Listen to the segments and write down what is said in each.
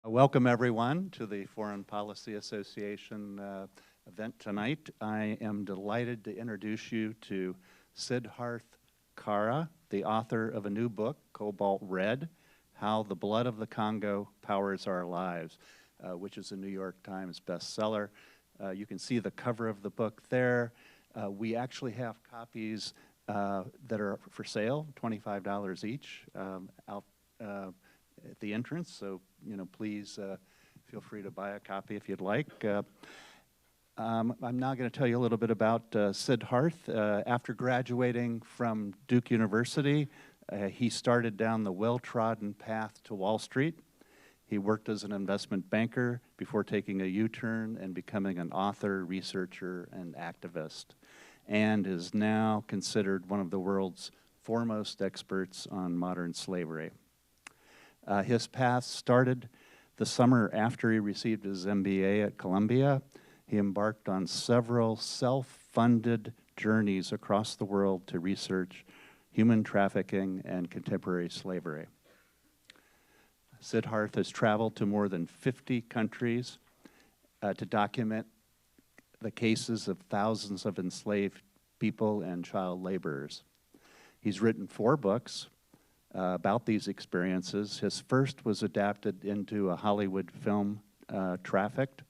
Welcome everyone to the Foreign Policy Association event tonight. I am delighted to introduce you to Siddharth Kara, the author of a new book, Cobalt Red, How the Blood of the Congo Powers Our Lives, which is a New York Times bestseller. You can see the cover of the book there. We actually have copies that are for sale, $25 each, out at the entrance, so please feel free to buy a copy if you'd like. I'm now going to tell you a little bit about Siddharth. After graduating from Duke University, he started down the well-trodden path to Wall Street. He worked as an investment banker before taking a U-turn and becoming an author, researcher, and activist, and is now considered one of the world's foremost experts on modern slavery. His path started the summer after he received his MBA at Columbia. He embarked on several self-funded journeys across the world to research human trafficking and contemporary slavery. Siddharth has traveled to more than 50 countries to document the cases of thousands of enslaved people and child laborers. He's written 4 books about these experiences. His first was adapted into a Hollywood film, Trafficked.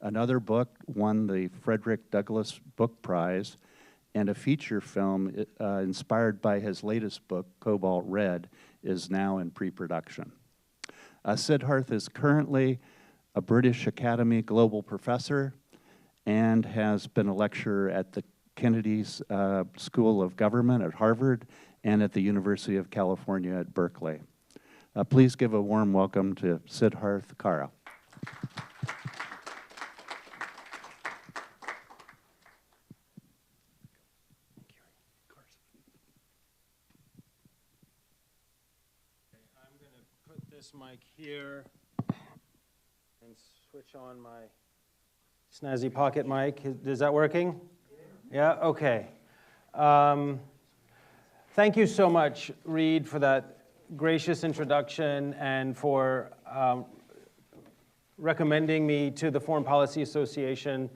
Another book won the Frederick Douglass Book Prize, and a feature film inspired by his latest book, Cobalt Red, is now in pre-production. Siddharth is currently a British Academy Global Professor and has been a lecturer at the Kennedy's School of Government at Harvard and at the University of California at Berkeley. Please give a warm welcome to Siddharth Kara. I'm going to put this mic here and switch on my snazzy pocket mic. Is that working? Yeah, okay. Thank you so much, Reed, for that gracious introduction and for recommending me to the Foreign Policy Association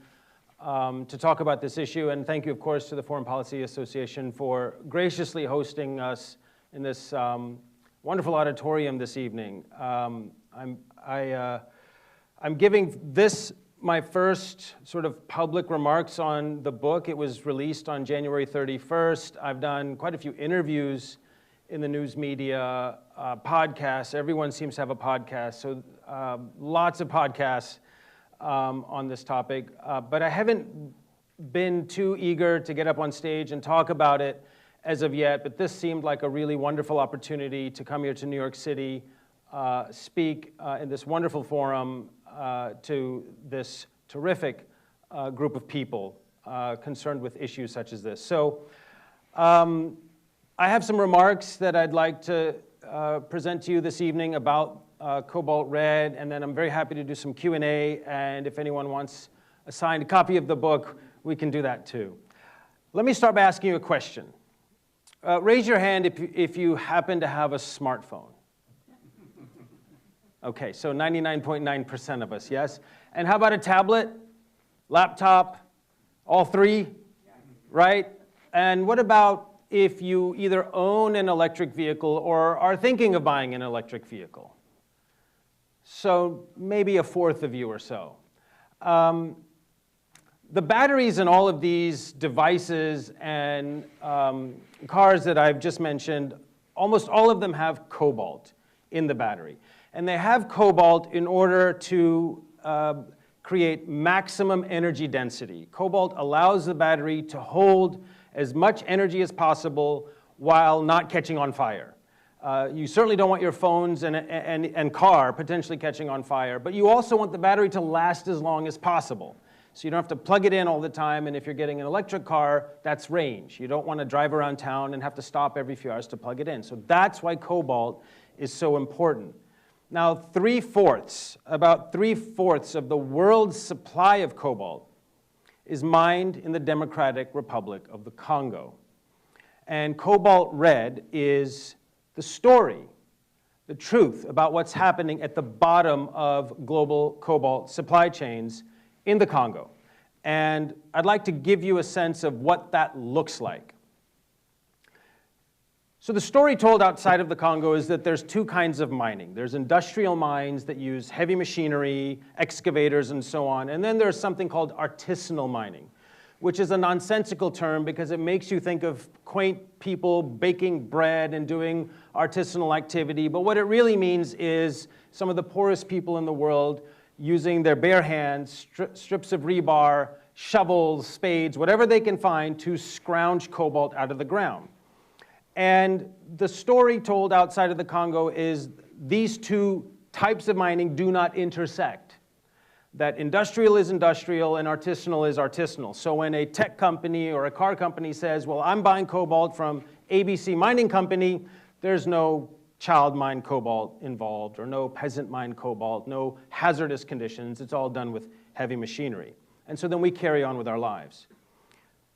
to talk about this issue. And thank you, of course, to the Foreign Policy Association for graciously hosting us in this wonderful auditorium this evening. I'm giving this my first sort of public remarks on the book. It was released on January 31st. I've done quite a few interviews in the news media, podcasts. Everyone seems to have a podcast, so lots of podcasts on this topic. But I haven't been too eager to get up on stage and talk about it as of yet, but this seemed like a really wonderful opportunity to come here to New York City, speak in this wonderful forum to this terrific group of people concerned with issues such as this. So I have some remarks that I'd like to present to you this evening about Cobalt Red, and then I'm very happy to do some Q&A, and if anyone wants a signed copy of the book, we can do that too. Let me start by asking you a question. Raise your hand if you happen to have a smartphone. Okay, so 99.9% of us, yes? And how about a tablet, laptop, all 3, right? And what about if you either own an electric vehicle or are thinking of buying an electric vehicle? So maybe a 4th of you or so. The batteries in all of these devices and cars that I've just mentioned, almost all of them have cobalt in the battery. And they have cobalt in order to create maximum energy density. Cobalt allows the battery to hold as much energy as possible while not catching on fire. You certainly don't want your phones and car potentially catching on fire, but you also want the battery to last as long as possible. So you don't have to plug it in all the time, and if you're getting an electric car, that's range. You don't want to drive around town and have to stop every few hours to plug it in. So that's why cobalt is so important. Now, about 3/4 of the world's supply of cobalt is mined in the Democratic Republic of the Congo. And Cobalt Red is the story the truth about what's happening at the bottom of global cobalt supply chains in the Congo. And I'd like to give you a sense of what that looks like. So the story told outside of the Congo is that there's two kinds of mining. There's industrial mines that use heavy machinery, excavators, and so on. And then there's something called artisanal mining, which is a nonsensical term because it makes you think of quaint people baking bread and doing artisanal activity. But what it really means is some of the poorest people in the world using their bare hands, strips of rebar, shovels, spades, whatever they can find to scrounge cobalt out of the ground. And the story told outside of the Congo is these two types of mining do not intersect. That industrial is industrial and artisanal is artisanal. So when a tech company or a car company says, well, I'm buying cobalt from ABC Mining Company, there's no child mine cobalt involved or no peasant mine cobalt, no hazardous conditions. It's all done with heavy machinery. And so then we carry on with our lives.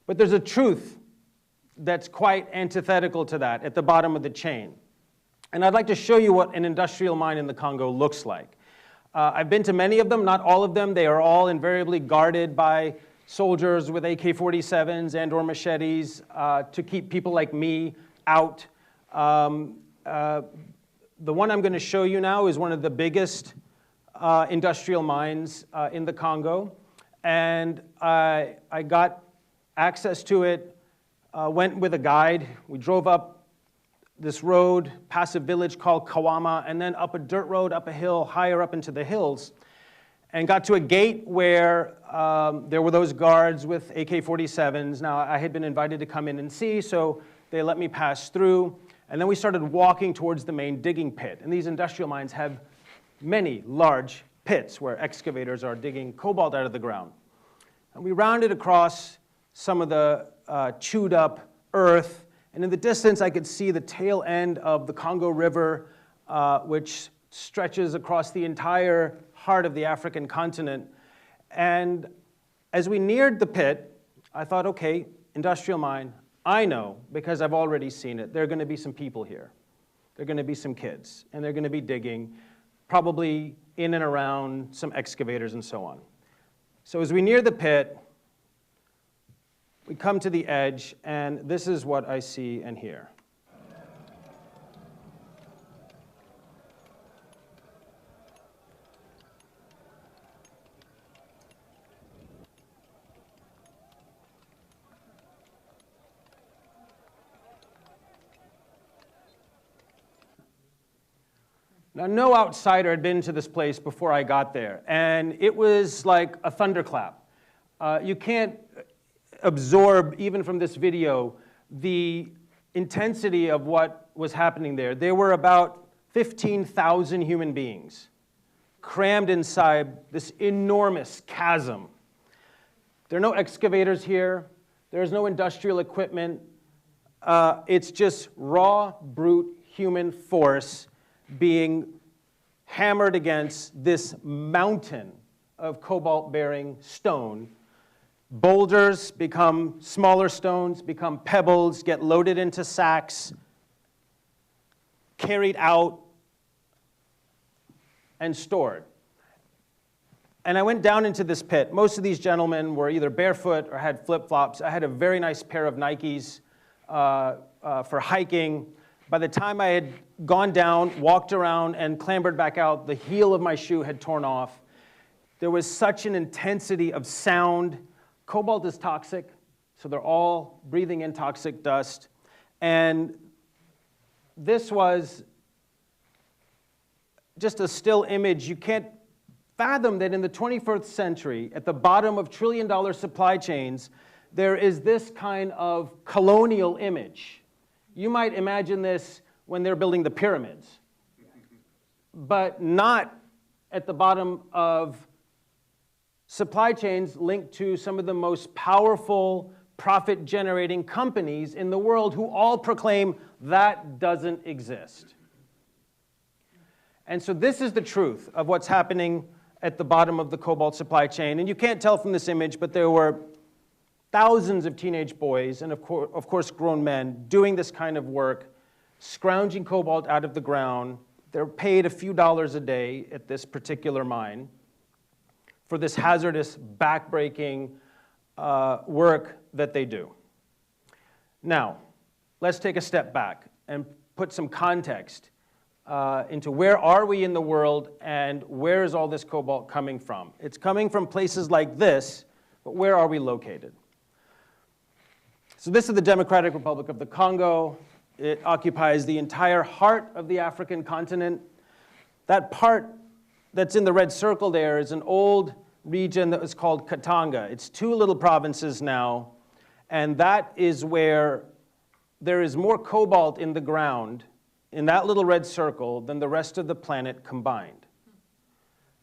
But there's a truth that's quite antithetical to that at the bottom of the chain. And I'd like to show you what an industrial mine in the Congo looks like. I've been to many of them, not all of them. They are all invariably guarded by soldiers with AK-47s and or machetes to keep people like me out. The one I'm going to show you now is one of the biggest industrial mines in the Congo. And I got access to it, went with a guide. We drove up this road, past a village called Kawama, and then up a dirt road, up a hill, higher up into the hills, and got to a gate where there were those guards with AK-47s. Now, I had been invited to come in and see, so they let me pass through. And then we started walking towards the main digging pit. And these industrial mines have many large pits where excavators are digging cobalt out of the ground. And we rounded across some of the chewed up earth. And in the distance, I could see the tail end of the Congo River, which stretches across the entire heart of the African continent. And as we neared the pit, I thought, okay, industrial mine, I know, because I've already seen it, there are going to be some people here. There are going to be some kids, and they're going to be digging, probably in and around some excavators and so on. So as we near the pit, we come to the edge, and this is what I see and hear. Now, no outsider had been to this place before I got there, and it was like a thunderclap. You can't absorb, even from this video, the intensity of what was happening there. There were about 15,000 human beings crammed inside this enormous chasm. There are no excavators here. There's no industrial equipment. It's just raw, brute human force being hammered against this mountain of cobalt-bearing stone. Boulders become smaller stones, become pebbles, get loaded into sacks, carried out, and stored. And I went down into this pit. Most of these gentlemen were either barefoot or had flip-flops. I had a very nice pair of Nikes for hiking. By the time I had gone down, walked around, and clambered back out, the heel of my shoe had torn off. There was such an intensity of sound. Cobalt is toxic, so they're all breathing in toxic dust. And this was just a still image. You can't fathom that in the 21st century, at the bottom of trillion-dollar supply chains, there is this kind of colonial image. You might imagine this when they're building the pyramids, but not at the bottom of supply chains linked to some of the most powerful profit-generating companies in the world who all proclaim that doesn't exist. And so this is the truth of what's happening at the bottom of the cobalt supply chain. And you can't tell from this image, but there were thousands of teenage boys and, of course, grown men doing this kind of work, scrounging cobalt out of the ground. They're paid a few dollars a day at this particular mine for this hazardous, backbreaking work that they do. Now, let's take a step back and put some context into where are we in the world and where is all this cobalt coming from. It's coming from places like this, but where are we located? So this is the Democratic Republic of the Congo. It occupies the entire heart of the African continent. That part that's in the red circle there is an old region that was called Katanga. It's two little provinces now, and that is where there is more cobalt in the ground in that little red circle than the rest of the planet combined.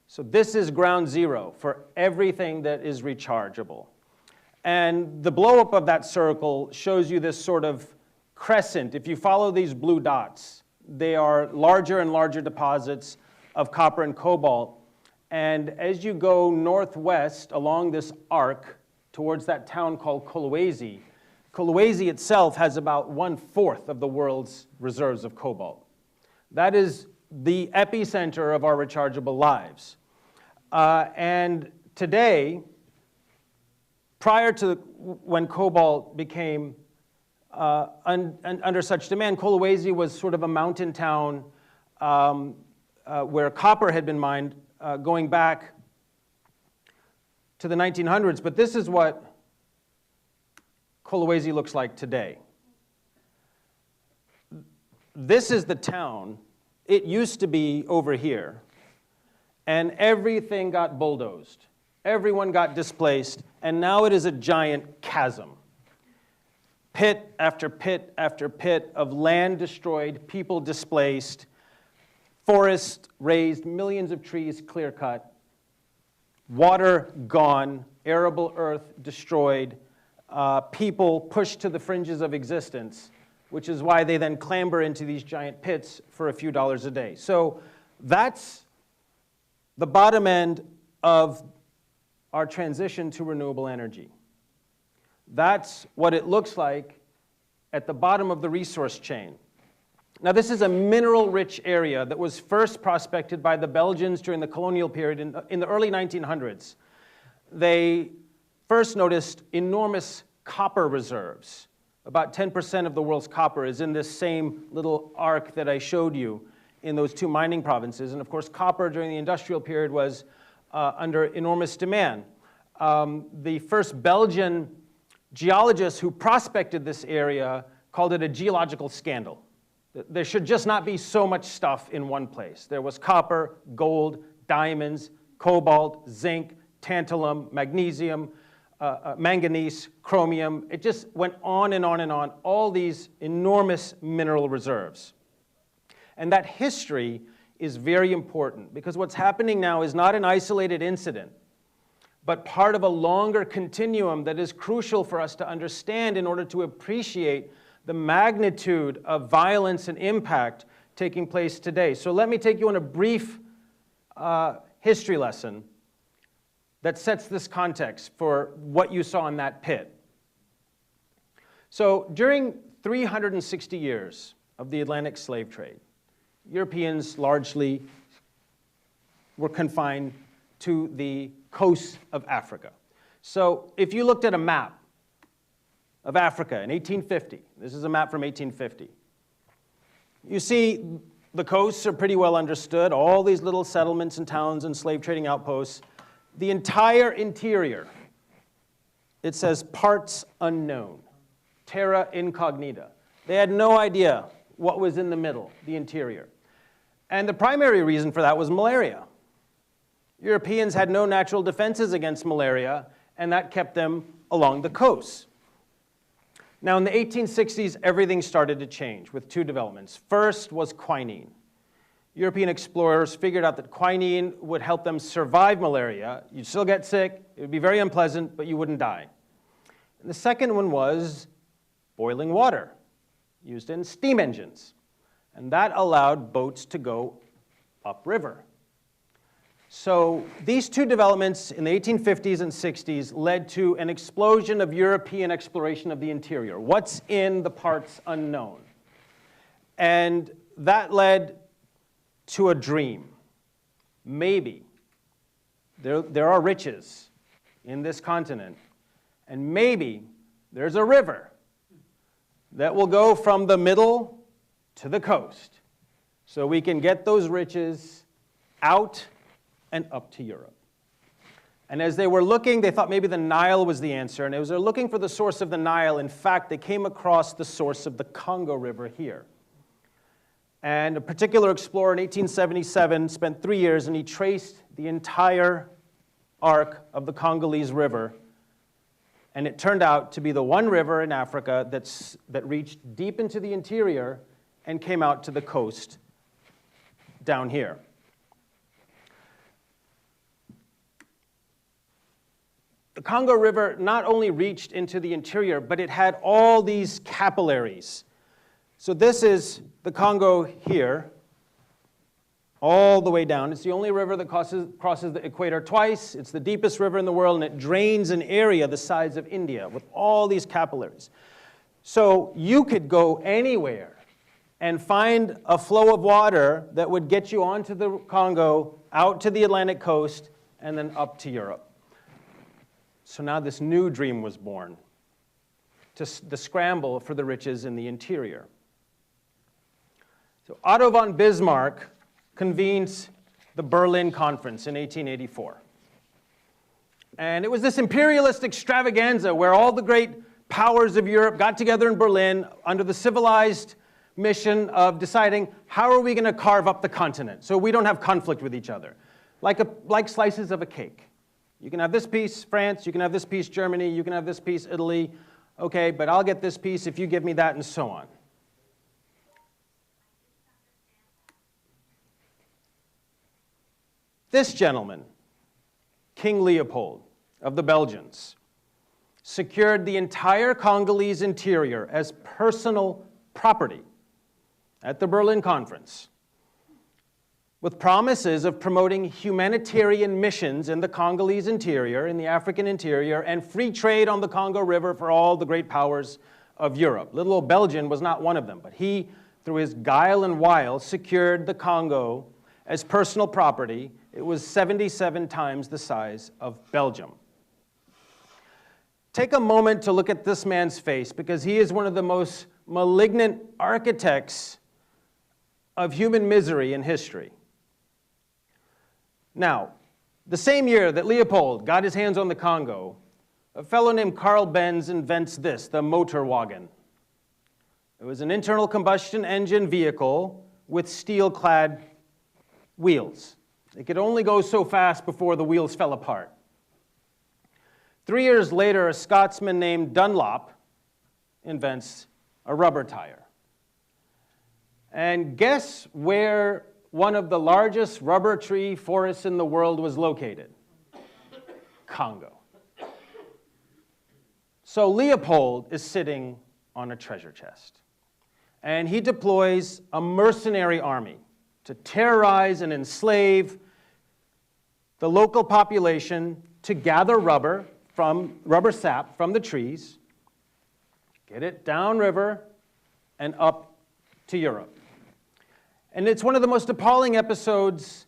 So this is ground zero for everything that is rechargeable. And the blow-up of that circle shows you this sort of crescent. If you follow these blue dots, they are larger and larger deposits of copper and cobalt. And as you go northwest along this arc towards that town called Kolwezi, Kolwezi itself has about 1/4 of the world's reserves of cobalt. That is the epicenter of our rechargeable lives. And today, prior to when cobalt became under such demand, Kolwezi was sort of a mountain town where copper had been mined going back to the 1900s. But this is what Kolwezi looks like today. This is the town. It used to be over here, and everything got bulldozed. Everyone got displaced, and now it is a giant chasm. Pit after pit after pit of land destroyed, people displaced, forests razed, millions of trees clear-cut, water gone, arable earth destroyed, people pushed to the fringes of existence, which is why they then clamber into these giant pits for a few dollars a day. So that's the bottom end of our transition to renewable energy. That's what it looks like at the bottom of the resource chain. Now, this is a mineral-rich area that was first prospected by the Belgians during the colonial period in the early 1900s. They first noticed enormous copper reserves. About 10% of the world's copper is in this same little arc that I showed you in those two mining provinces. And of course, copper during the industrial period was under enormous demand. The first Belgian geologists who prospected this area called it a geological scandal. There should just not be so much stuff in one place. There was copper, gold, diamonds, cobalt, zinc, tantalum, magnesium, manganese, chromium. It just went on and on and on, all these enormous mineral reserves. And that history is very important because what's happening now is not an isolated incident, but part of a longer continuum that is crucial for us to understand in order to appreciate the magnitude of violence and impact taking place today. So let me take you on a brief history lesson that sets this context for what you saw in that pit. So during 360 years of the Atlantic slave trade, Europeans largely were confined to the coasts of Africa. So if you looked at a map of Africa in 1850, this is a map from 1850, you see the coasts are pretty well understood, all these little settlements and towns and slave trading outposts. The entire interior, it says parts unknown, terra incognita. They had no idea what was in the middle, the interior. And the primary reason for that was malaria. Europeans had no natural defenses against malaria, and that kept them along the coast. Now, in the 1860s, everything started to change with two developments. First was quinine. European explorers figured out that quinine would help them survive malaria. You'd still get sick, it would be very unpleasant, but you wouldn't die. And the second one was boiling water, used in steam engines. And that allowed boats to go upriver. So these two developments in the 1850s and 60s led to an explosion of European exploration of the interior. What's in the parts unknown? And that led to a dream. Maybe there are riches in this continent, and maybe there's a river that will go from the middle to the coast, so we can get those riches out and up to Europe. And as they were looking, they thought maybe the Nile was the answer, and as they were looking for the source of the Nile, in fact, they came across the source of the Congo River here. And a particular explorer in 1877 spent 3 years, and he traced the entire arc of the Congolese River. And it turned out to be the one river in Africa that reached deep into the interior and came out to the coast down here. The Congo River not only reached into the interior, but it had all these capillaries. So this is the Congo here, all the way down. It's the only river that crosses the equator twice. It's the deepest river in the world, and it drains an area the size of India with all these capillaries. So you could go anywhere and find a flow of water that would get you onto the Congo, out to the Atlantic coast, and then up to Europe. So now this new dream was born, the scramble for the riches in the interior. So Otto von Bismarck convenes the Berlin Conference in 1884. And it was this imperialist extravaganza where all the great powers of Europe got together in Berlin under the civilized mission of deciding how are we going to carve up the continent so we don't have conflict with each other, like slices of a cake. You can have this piece, France, you can have this piece, Germany, you can have this piece, Italy, okay, but I'll get this piece if you give me that, and so on. This gentleman, King Leopold of the Belgians, secured the entire Congolese interior as personal property at the Berlin Conference, with promises of promoting humanitarian missions in the Congolese interior, in the African interior, and free trade on the Congo River for all the great powers of Europe. Little old Belgium was not one of them, but he, through his guile and wile, secured the Congo as personal property. It was 77 times the size of Belgium. Take a moment to look at this man's face, because he is one of the most malignant architects of human misery in history. Now, the same year that Leopold got his hands on the Congo, a fellow named Carl Benz invents this, the motor wagon. It was an internal combustion engine vehicle with steel-clad wheels. It could only go so fast before the wheels fell apart. 3 years later, a Scotsman named Dunlop invents a rubber tire. And guess where one of the largest rubber tree forests in the world was located? Congo. So Leopold is sitting on a treasure chest. And he deploys a mercenary army to terrorize and enslave the local population, to gather rubber sap from the trees, get it downriver and up to Europe. And it's one of the most appalling episodes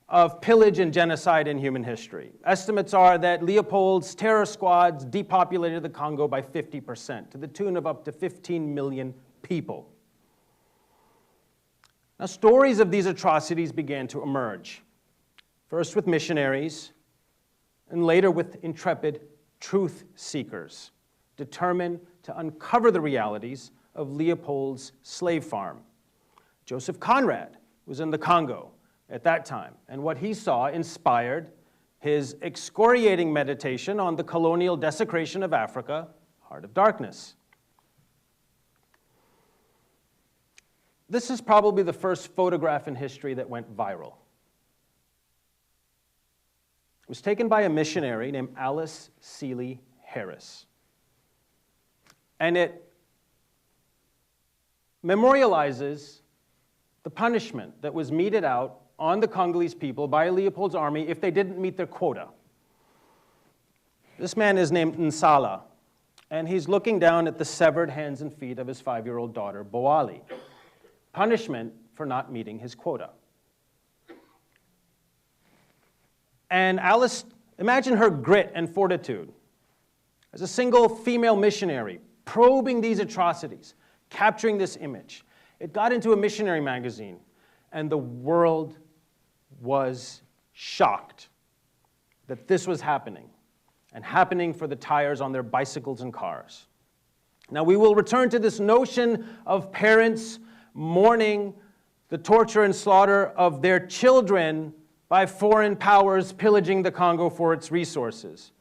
of pillage and genocide in human history. Estimates are that Leopold's terror squads depopulated the Congo by 50%, to the tune of up to 15 million people. Now, stories of these atrocities began to emerge, first with missionaries, and later with intrepid truth seekers, determined to uncover the realities of Leopold's slave farm. Joseph Conrad was in the Congo at that time, and what he saw inspired his excoriating meditation on the colonial desecration of Africa, Heart of Darkness. This is probably the first photograph in history that went viral. It was taken by a missionary named Alice Seeley Harris. And it memorializes the punishment that was meted out on the Congolese people by Leopold's army if they didn't meet their quota. This man is named Nsala, and he's looking down at the severed hands and feet of his 5-year-old daughter, Boali. Punishment for not meeting his quota. And Alice, imagine her grit and fortitude as a single female missionary probing these atrocities, capturing this image. It got into a missionary magazine, and the world was shocked that this was happening, and happening for the tires on their bicycles and cars. Now, we will return to this notion of parents mourning the torture and slaughter of their children by foreign powers pillaging the Congo for its resources.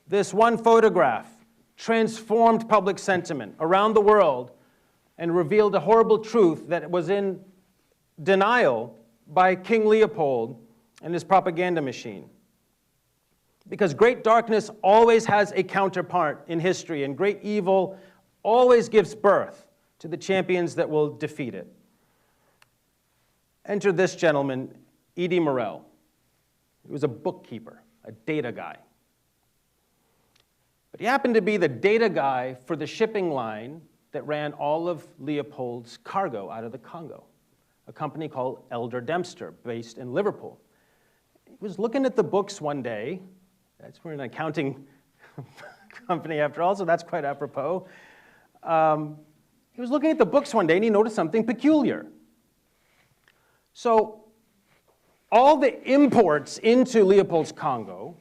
This one photograph transformed public sentiment around the world and revealed a horrible truth that was in denial by King Leopold and his propaganda machine. Because great darkness always has a counterpart in history, and great evil always gives birth to the champions that will defeat it. Enter this gentleman, Edie Morel. He was a bookkeeper, a data guy. But he happened to be the data guy for the shipping line that ran all of Leopold's cargo out of the Congo, a company called Elder Dempster, based in Liverpool. He was looking at the books one day. We're an accounting company after all, so that's quite apropos. He was looking at the books one day and he noticed something peculiar. So all the imports into Leopold's Congo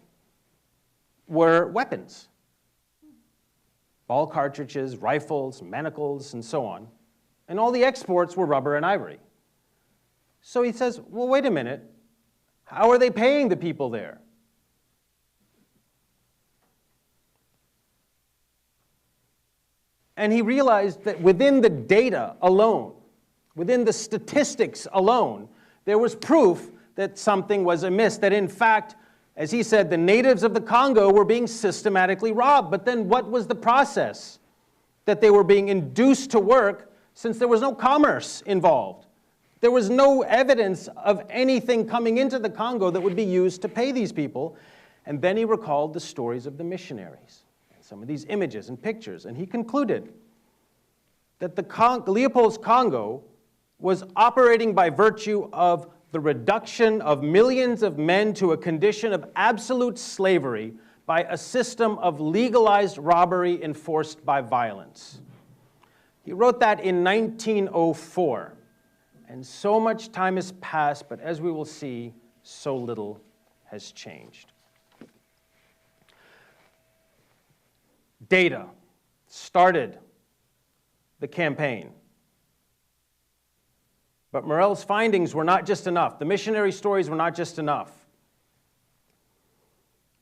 were weapons. Ball cartridges, rifles, manacles, and so on. And all the exports were rubber and ivory. So he says, well, wait a minute. How are they paying the people there? And he realized that within the data alone, within the statistics alone, there was proof that something was amiss, that in fact, as he said, the natives of the Congo were being systematically robbed. But then what was the process? That they were being induced to work since there was no commerce involved. There was no evidence of anything coming into the Congo that would be used to pay these people. And then he recalled the stories of the missionaries, and some of these images and pictures, and he concluded that Leopold's Congo was operating by virtue of the reduction of millions of men to a condition of absolute slavery by a system of legalized robbery enforced by violence. He wrote that in 1904, and so much time has passed, but as we will see, so little has changed. Data started the campaign. But Morel's findings were not just enough. The missionary stories were not just enough.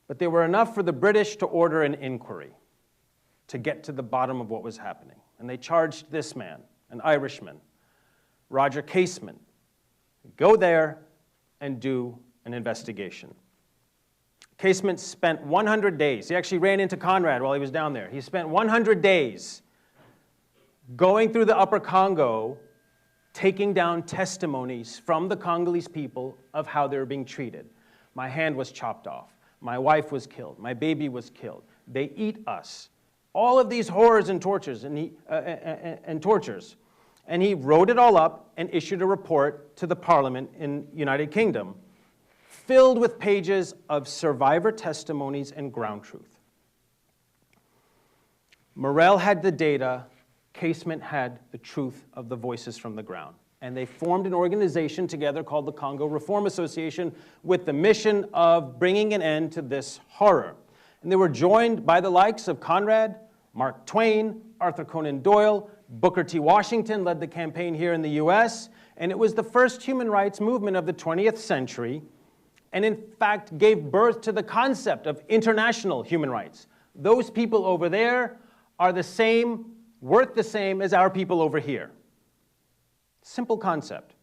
But they were enough for the British to order an inquiry to get to the bottom of what was happening. And they charged this man, an Irishman, Roger Casement, go there and do an investigation. Casement spent 100 days. He actually ran into Conrad while he was down there. He spent 100 days going through the Upper Congo, taking down testimonies from the Congolese people of how they were being treated. My hand was chopped off. My wife was killed. My baby was killed. They eat us. All of these horrors and tortures, and he wrote it all up and issued a report to the Parliament in the United Kingdom, filled with pages of survivor testimonies and ground truth. Morel had the data. Casement had the truth of the voices from the ground. And they formed an organization together called the Congo Reform Association with the mission of bringing an end to this horror. And they were joined by the likes of Conrad, Mark Twain, Arthur Conan Doyle, Booker T. Washington led the campaign here in the US, and it was the first human rights movement of the 20th century, and in fact gave birth to the concept of international human rights. Those people over there are the same, worth the same as our people over here. Simple concept.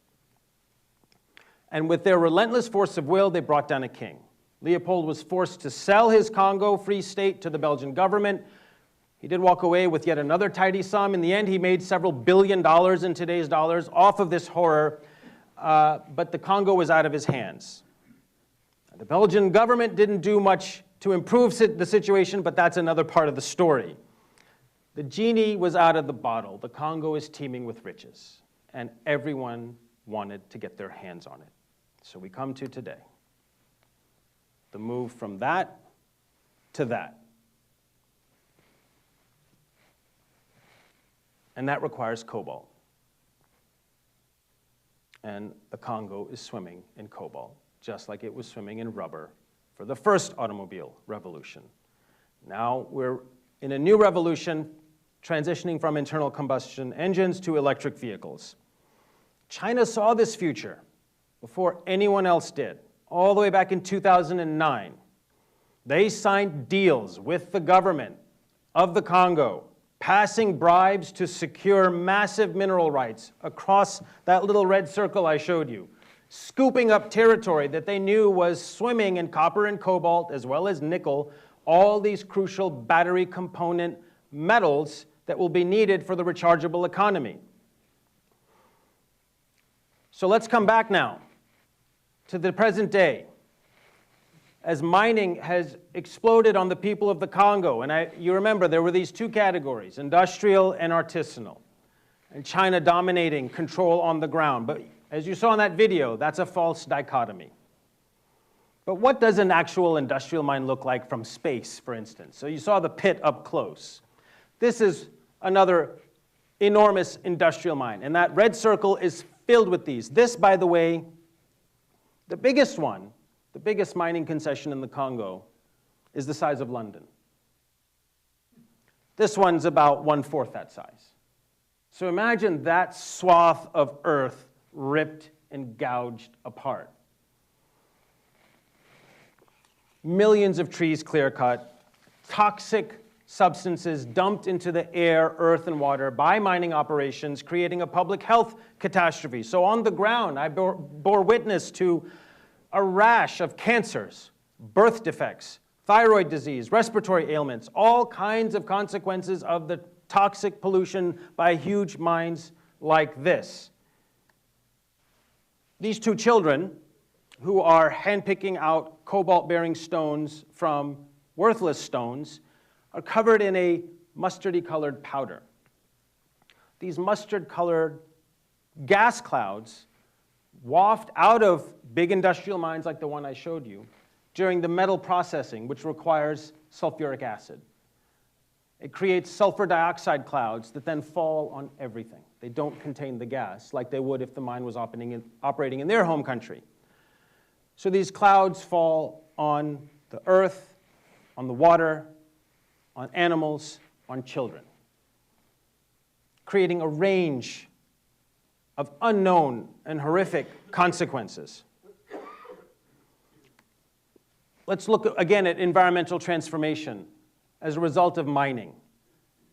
And with their relentless force of will, they brought down a king. Leopold was forced to sell his Congo Free State to the Belgian government. He did walk away with yet another tidy sum. In the end, he made several $billion in today's dollars off of this horror, but the Congo was out of his hands. The Belgian government didn't do much to improve the situation, but that's another part of the story. The genie was out of the bottle. The Congo is teeming with riches, and everyone wanted to get their hands on it. So we come to today. the move from that to that. And that requires cobalt. And the Congo is swimming in cobalt, just like it was swimming in rubber for the first automobile revolution. Now we're in a new revolution, transitioning from internal combustion engines to electric vehicles. China saw this future before anyone else did, all the way back in 2009. They signed deals with the government of the Congo, passing bribes to secure massive mineral rights across that little red circle I showed you, scooping up territory that they knew was swimming in copper and cobalt, as well as nickel, all these crucial battery component metals that will be needed for the rechargeable economy. So let's come back now to the present day. As mining has exploded on the people of the Congo, and you remember there were these two categories, industrial and artisanal, and China dominating control on the ground. But as you saw in that video, that's a false dichotomy. But what does an actual industrial mine look like from space, for instance? So you saw the pit up close. This is another enormous industrial mine, and that red circle is filled with these. This, by the way, the biggest one, the biggest mining concession in the Congo, is the size of London. This one's about 1/4 that size. So imagine that swath of earth ripped and gouged apart. Millions of trees clear-cut, toxic substances dumped into the air, earth, and water by mining operations, creating a public health catastrophe. So on the ground, I bore witness to a rash of cancers, birth defects, thyroid disease, respiratory ailments, all kinds of consequences of the toxic pollution by huge mines like this. These two children, who are handpicking out cobalt-bearing stones from worthless stones, are covered in a mustardy-colored powder. These mustard-colored gas clouds waft out of big industrial mines like the one I showed you during the metal processing, which requires sulfuric acid. It creates sulfur dioxide clouds that then fall on everything. They don't contain the gas like they would if the mine was operating in their home country. So these clouds fall on the earth, on the water, on animals, on children, creating a range of unknown and horrific consequences. Let's look again at environmental transformation as a result of mining,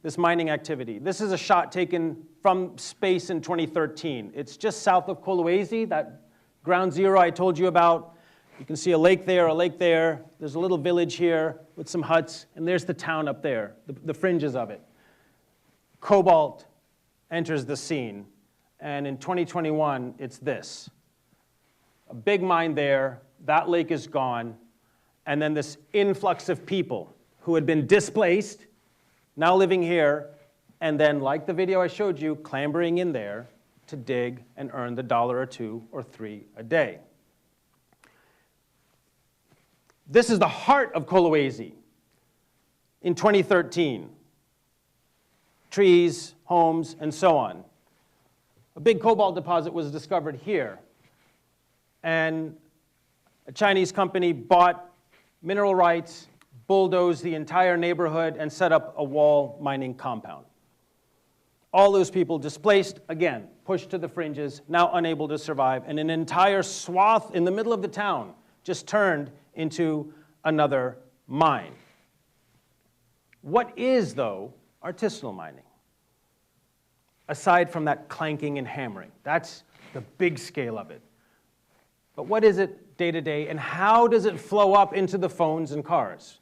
this mining activity. This is a shot taken from space in 2013. It's just south of Kolwezi, that ground zero I told you about. You can see a lake there, a lake there. There's a little village here with some huts, and there's the town up there, the fringes of it. Cobalt enters the scene, and in 2021, it's this. A big mine there, that lake is gone, and then this influx of people who had been displaced, now living here, and then, like the video I showed you, clambering in there to dig and earn the $1 or $2 or $3 a day. This is the heart of Kolwezi in 2013. Trees, homes, and so on. A big cobalt deposit was discovered here, and a Chinese company bought mineral rights, bulldozed the entire neighborhood, and set up a wall mining compound. All those people displaced, again, pushed to the fringes, now unable to survive, and an entire swath in the middle of the town just turned into another mine. What is, though, artisanal mining? Aside from that clanking and hammering, that's the big scale of it. But what is it day to day, and how does it flow up into the phones and cars?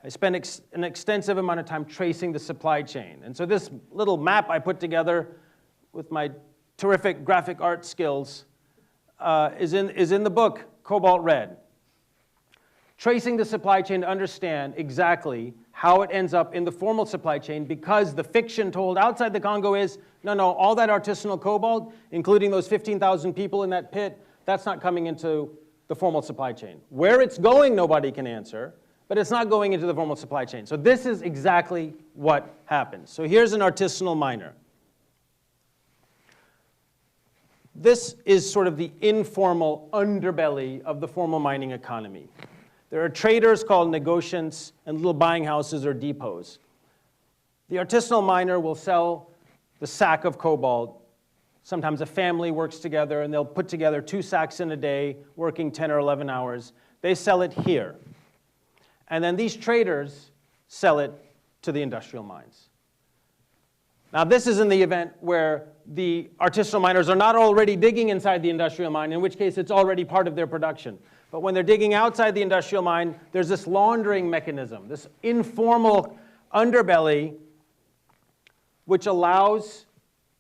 I spent an extensive amount of time tracing the supply chain. And so this little map I put together with my terrific graphic art skills is in the book, Cobalt Red. Tracing the supply chain to understand exactly how it ends up in the formal supply chain, because the fiction told outside the Congo is, no, all that artisanal cobalt, including those 15,000 people in that pit, that's not coming into the formal supply chain. Where it's going, nobody can answer, but it's not going into the formal supply chain. So this is exactly what happens. So here's an artisanal miner. This is sort of the informal underbelly of the formal mining economy. There are traders called negociants and little buying houses or depots. The artisanal miner will sell the sack of cobalt. Sometimes a family works together and they'll put together 2 sacks in a day, working 10 or 11 hours. They sell it here. And then these traders sell it to the industrial mines. Now this is in the event where the artisanal miners are not already digging inside the industrial mine, in which case it's already part of their production. But when they're digging outside the industrial mine, there's this laundering mechanism, this informal underbelly which allows,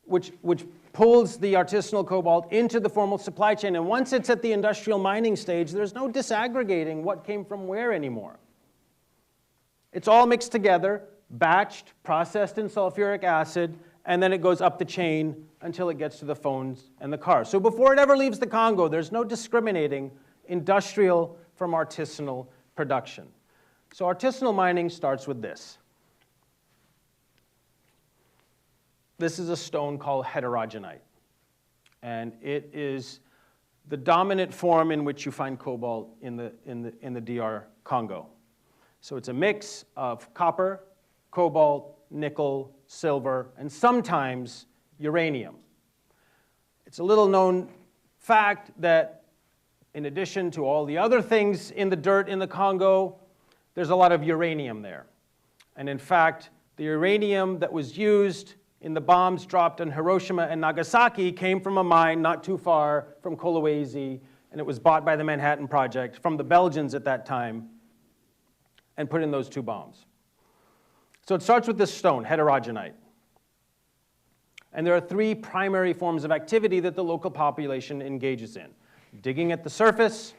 which pulls the artisanal cobalt into the formal supply chain. And once it's at the industrial mining stage, there's no disaggregating what came from where anymore. It's all mixed together, batched, processed in sulfuric acid, and then it goes up the chain until it gets to the phones and the cars. So before it ever leaves the Congo, there's no discriminating industrial from artisanal production. So artisanal mining starts with this. This is a stone called heterogenite, and it is the dominant form in which you find cobalt in the DR Congo. So it's a mix of copper, cobalt, nickel, silver, and sometimes uranium. It's a little known fact that in addition to all the other things in the dirt in the Congo, there's a lot of uranium there. And in fact, the uranium that was used in the bombs dropped on Hiroshima and Nagasaki came from a mine not too far from Kolwezi, and it was bought by the Manhattan Project from the Belgians at that time and put in those 2 bombs. So it starts with this stone, heterogenite. And there are 3 primary forms of activity that the local population engages in. Digging at the surface,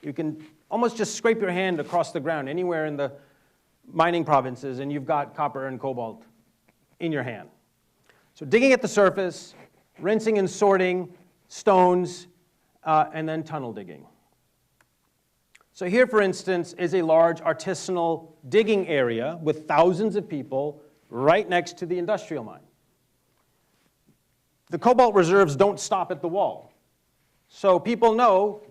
you can almost just scrape your hand across the ground anywhere in the mining provinces and you've got copper and cobalt in your hand. So digging at the surface, rinsing and sorting stones, and then tunnel digging. So here, for instance, is a large artisanal digging area with thousands of people right next to the industrial mine. The cobalt reserves don't stop at the wall. So people know,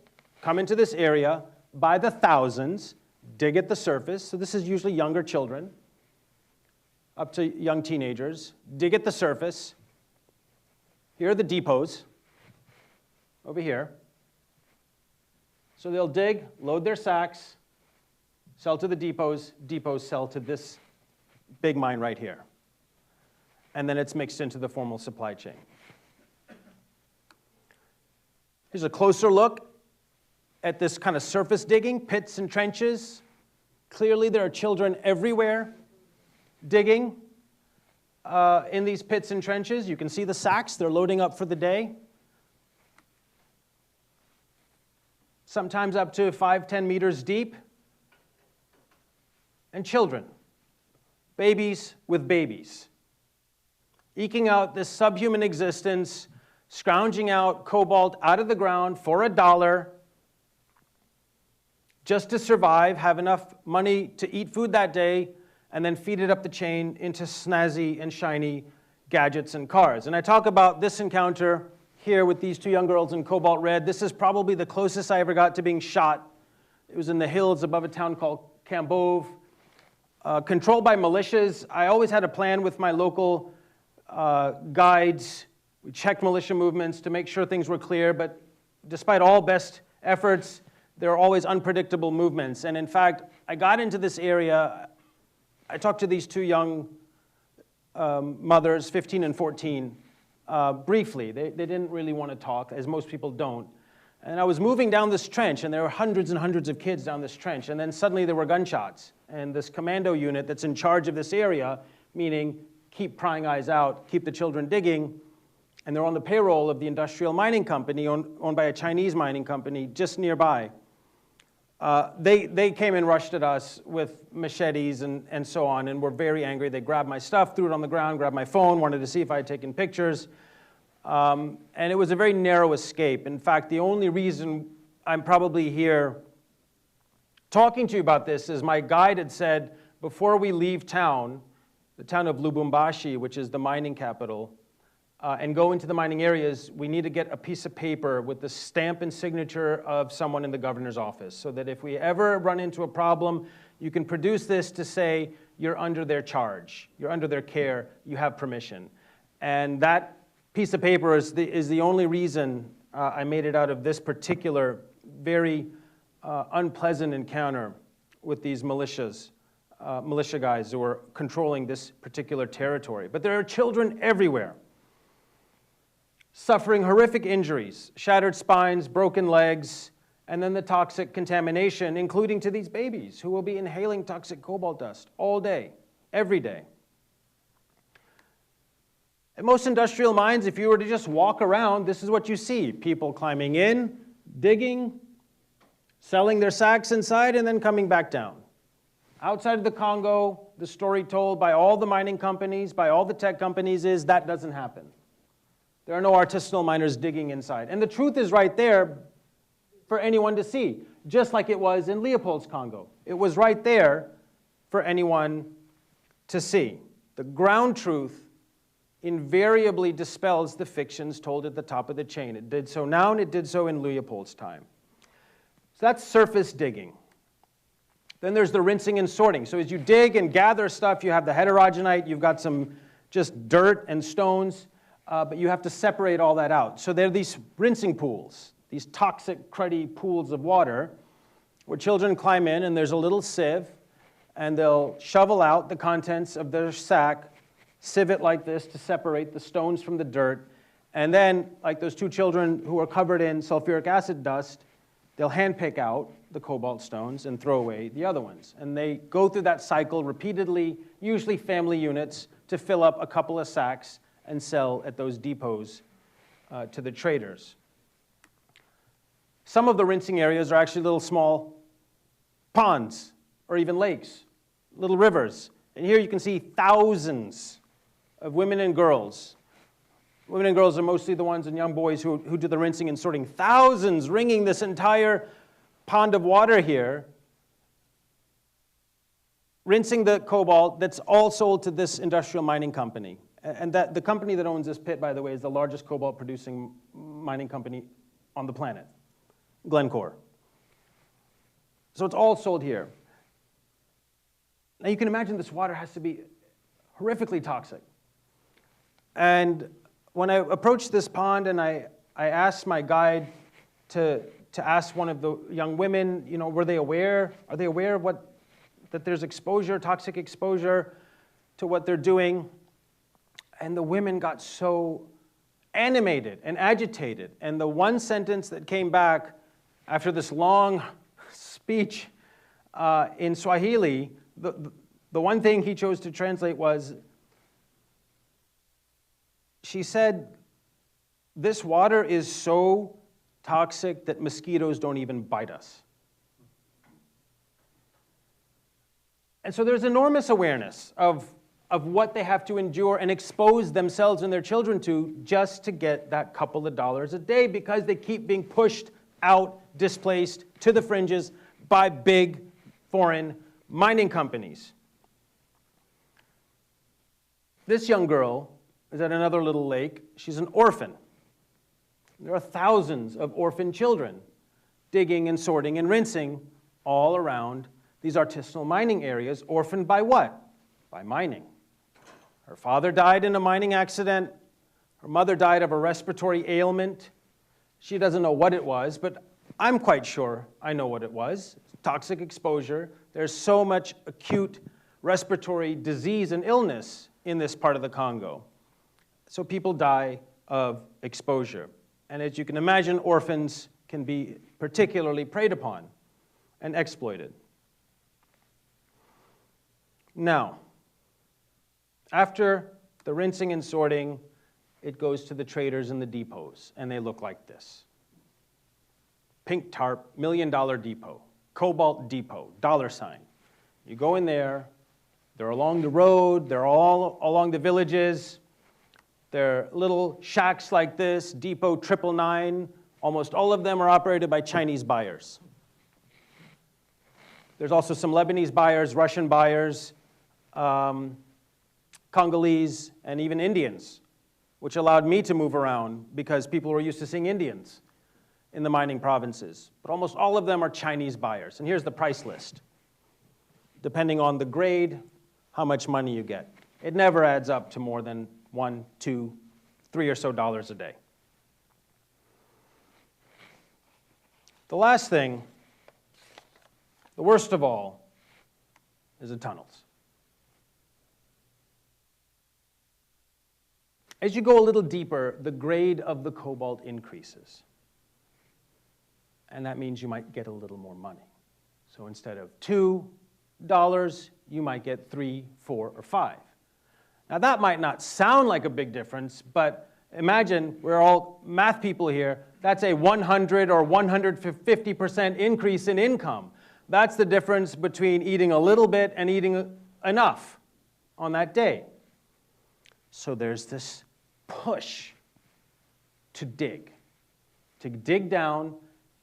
come into this area by the thousands, dig at the surface. So this is usually younger children, up to young teenagers, dig at the surface. Here are the depots, over here. So they'll dig, load their sacks, sell to the depots, depots sell to this big mine right here. And then it's mixed into the formal supply chain. Here's a closer look at this kind of surface digging, pits and trenches. Clearly there are children everywhere digging in these pits and trenches. You can see the sacks, they're loading up for the day. Sometimes up to 5-10 meters deep. And children, babies with babies, eking out this subhuman existence, scrounging out cobalt out of the ground for $1 just to survive, have enough money to eat food that day, and then feed it up the chain into snazzy and shiny gadgets and cars. And I talk about this encounter here with these 2 young girls in cobalt red. This is probably the closest I ever got to being shot. It was in the hills above a town called Cambove. Controlled by militias. I always had a plan with my local guides. We checked militia movements to make sure things were clear, but despite all best efforts, there are always unpredictable movements. And in fact, I got into this area. I talked to these 2 young mothers, 15 and 14, briefly. They didn't really want to talk, as most people don't. And I was moving down this trench, and there were hundreds and hundreds of kids down this trench, and then suddenly there were gunshots. And this commando unit that's in charge of this area, meaning keep prying eyes out, keep the children digging, and they're on the payroll of the industrial mining company owned by a Chinese mining company just nearby. They came and rushed at us with machetes and so on, and were very angry. They grabbed my stuff, threw it on the ground, grabbed my phone, wanted to see if I had taken pictures. And it was a very narrow escape. In fact, the only reason I'm probably here talking to you about this is my guide had said, before we leave town, the town of Lubumbashi, which is the mining capital, and go into the mining areas, we need to get a piece of paper with the stamp and signature of someone in the governor's office, so that if we ever run into a problem, you can produce this to say you're under their charge, you're under their care, you have permission. And that piece of paper is the only reason I made it out of this particular very unpleasant encounter with these militia guys who are controlling this particular territory. But there are children everywhere, suffering horrific injuries, shattered spines, broken legs, and then the toxic contamination, including to these babies who will be inhaling toxic cobalt dust all day, every day. At most industrial mines, if you were to just walk around, this is what you see. People climbing in, digging, selling their sacks inside, and then coming back down. Outside of the Congo, the story told by all the mining companies, by all the tech companies, is that doesn't happen. There are no artisanal miners digging inside. And the truth is right there for anyone to see, just like it was in Leopold's Congo. It was right there for anyone to see. The ground truth invariably dispels the fictions told at the top of the chain. It did so now, and it did so in Leopold's time. So that's surface digging. Then there's the rinsing and sorting. So as you dig and gather stuff, you have the heterogenite, you've got some just dirt and stones, but you have to separate all that out. So there are these rinsing pools, these toxic, cruddy pools of water, where children climb in, and there's a little sieve, and they'll shovel out the contents of their sack, sieve it like this to separate the stones from the dirt, and then, like those two children who are covered in sulfuric acid dust, they'll handpick out the cobalt stones and throw away the other ones. And they go through that cycle repeatedly, usually family units, to fill up a couple of sacks and sell at those depots to the traders. Some of the rinsing areas are actually little small ponds or even lakes, little rivers. And here you can see thousands of women and girls. Women and girls are mostly the ones and young boys who do the rinsing and sorting. Thousands wringing this entire pond of water here, rinsing the cobalt that's all sold to this industrial mining company. And that the company that owns this pit, by the way, is the largest cobalt producing mining company on the planet, Glencore. So it's all sold here. Now you can imagine this water has to be horrifically toxic. And when I approached this pond and I asked my guide to ask one of the young women, you know, were they aware? Are they aware of that there's exposure, toxic exposure to what they're doing? And the women got so animated and agitated. And the one sentence that came back after this long speech in Swahili, the one thing he chose to translate was, she said, this water is so toxic that mosquitoes don't even bite us. And so there's enormous awareness of what they have to endure and expose themselves and their children to just to get that couple of dollars a day, because they keep being pushed out, displaced to the fringes by big foreign mining companies. This young girl is at another little lake. She's an orphan. There are thousands of orphan children digging and sorting and rinsing all around these artisanal mining areas, orphaned by what? By mining. Her father died in a mining accident. Her mother died of a respiratory ailment. She doesn't know what it was, but I'm quite sure I know what it was. Toxic exposure. There's so much acute respiratory disease and illness in this part of the Congo. So people die of exposure. And as you can imagine, orphans can be particularly preyed upon and exploited. Now, after the rinsing and sorting, it goes to the traders in the depots, and they look like this. Pink tarp, $1 million depot, Cobalt depot, $. You go in there, they're along the road, they're all along the villages. They're little shacks like this, Depot 999, Almost all of them are operated by Chinese buyers. There's also some Lebanese buyers, Russian buyers, Congolese, and even Indians, which allowed me to move around because people were used to seeing Indians in the mining provinces. But almost all of them are Chinese buyers. And here's the price list. Depending on the grade, how much money you get. It never adds up to more than $1, $2, $3 or so a day. The last thing, the worst of all, is the tunnels. As you go a little deeper, the grade of the cobalt increases. And that means you might get a little more money. So instead of $2, you might get 3, 4, or 5. Now that might not sound like a big difference, but imagine we're all math people here. That's a 100 or 150% increase in income. That's the difference between eating a little bit and eating enough on that day. So there's this push to dig down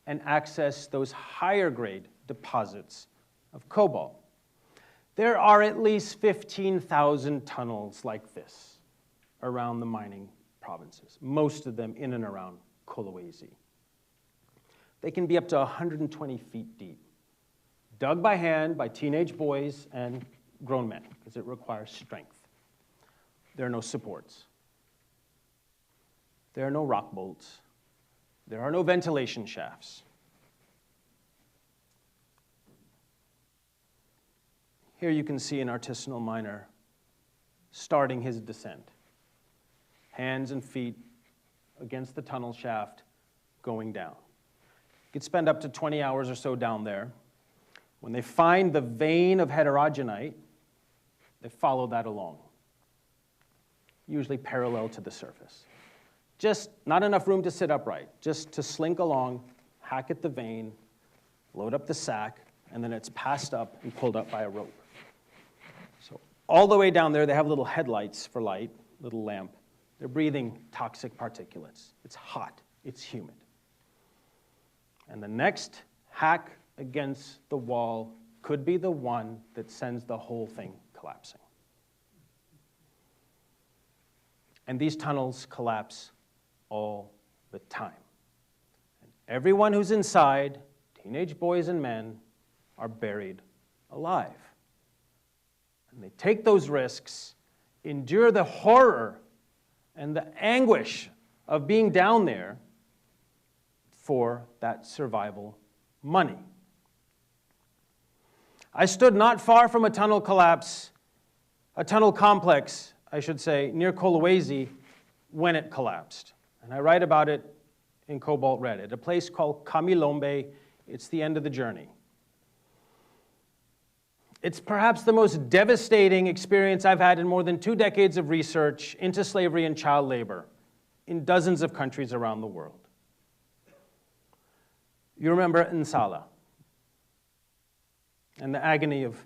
and access those higher grade deposits of cobalt. There are at least 15,000 tunnels like this around the mining provinces, most of them in and around Kolwezi. They can be up to 120 feet deep, dug by hand by teenage boys and grown men, because it requires strength. There are no supports. There are no rock bolts. There are no ventilation shafts. Here you can see an artisanal miner starting his descent. Hands and feet against the tunnel shaft, going down. You could spend up to 20 hours or so down there. When they find the vein of heterogenite, they follow that along, usually parallel to the surface. Just not enough room to sit upright, just to slink along, hack at the vein, load up the sack, and then it's passed up and pulled up by a rope. So all the way down there, they have little headlights for light, little lamp. They're breathing toxic particulates. It's hot, it's humid. And the next hack against the wall could be the one that sends the whole thing collapsing. And these tunnels collapse all the time. And everyone who's inside, teenage boys and men, are buried alive. And they take those risks, endure the horror and the anguish of being down there for that survival money. I stood not far from a tunnel complex, I should say, near Kolwezi when it collapsed. And I write about it in Cobalt Red, at a place called Kamilombe. It's the end of the journey. It's perhaps the most devastating experience I've had in more than 2 decades of research into slavery and child labor in dozens of countries around the world. You remember Nsala and the agony of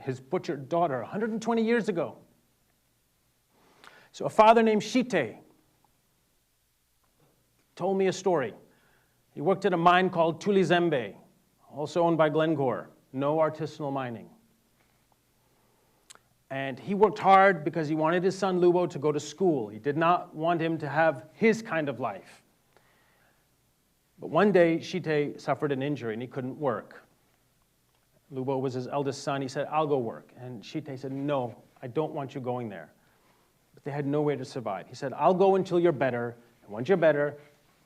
his butchered daughter 120 years ago. So a father named Shite told me a story. He worked at a mine called Tulizembe, also owned by Glencore, no artisanal mining. And he worked hard because he wanted his son Lubo to go to school. He did not want him to have his kind of life. But one day, Shite suffered an injury and he couldn't work. Lubo was his eldest son. He said, "I'll go work." And Shite said, "No, I don't want you going there." But they had no way to survive. He said, "I'll go until you're better, and once you're better,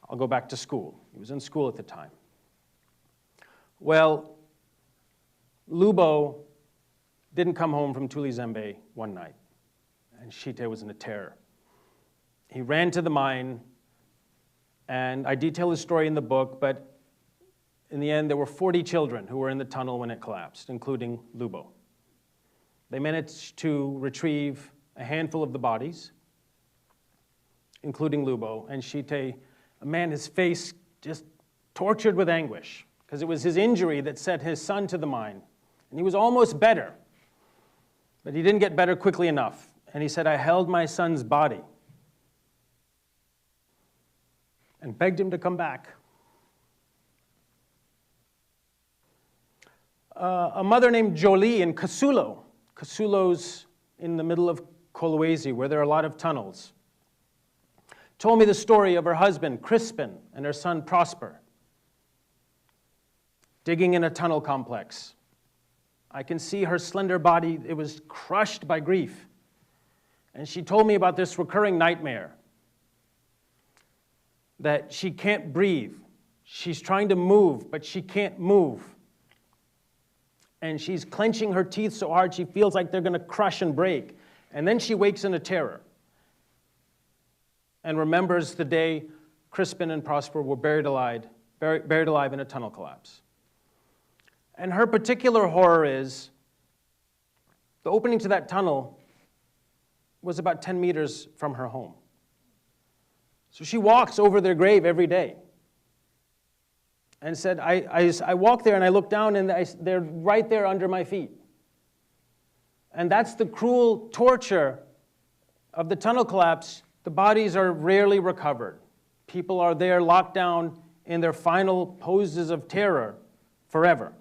I'll go back to school." He was in school at the time. Well, Lubo didn't come home from Tulizembe one night, and Shite was in a terror. He ran to the mine, and I detail his story in the book, but in the end, there were 40 children who were in the tunnel when it collapsed, including Lubo. They managed to retrieve a handful of the bodies, including Lubo, and Shite, a man, his face just tortured with anguish, because it was his injury that sent his son to the mine. And he was almost better, but he didn't get better quickly enough. And he said, I held my son's body and begged him to come back. A mother named Jolie in Kasulo. Kasulo's in the middle of Kolwezi, where there are a lot of tunnels, told me the story of her husband, Crispin, and her son, Prosper, digging in a tunnel complex. I can see her slender body, it was crushed by grief. And she told me about this recurring nightmare, that she can't breathe. She's trying to move, but she can't move. And she's clenching her teeth so hard she feels like they're going to crush and break. And then she wakes in a terror and remembers the day Crispin and Prosper were buried alive in a tunnel collapse. And her particular horror is the opening to that tunnel was about 10 meters from her home. So she walks over their grave every day and said, I walk there and I look down and they're right there under my feet. And that's the cruel torture of the tunnel collapse. The bodies are rarely recovered. People are there locked down in their final poses of terror forever.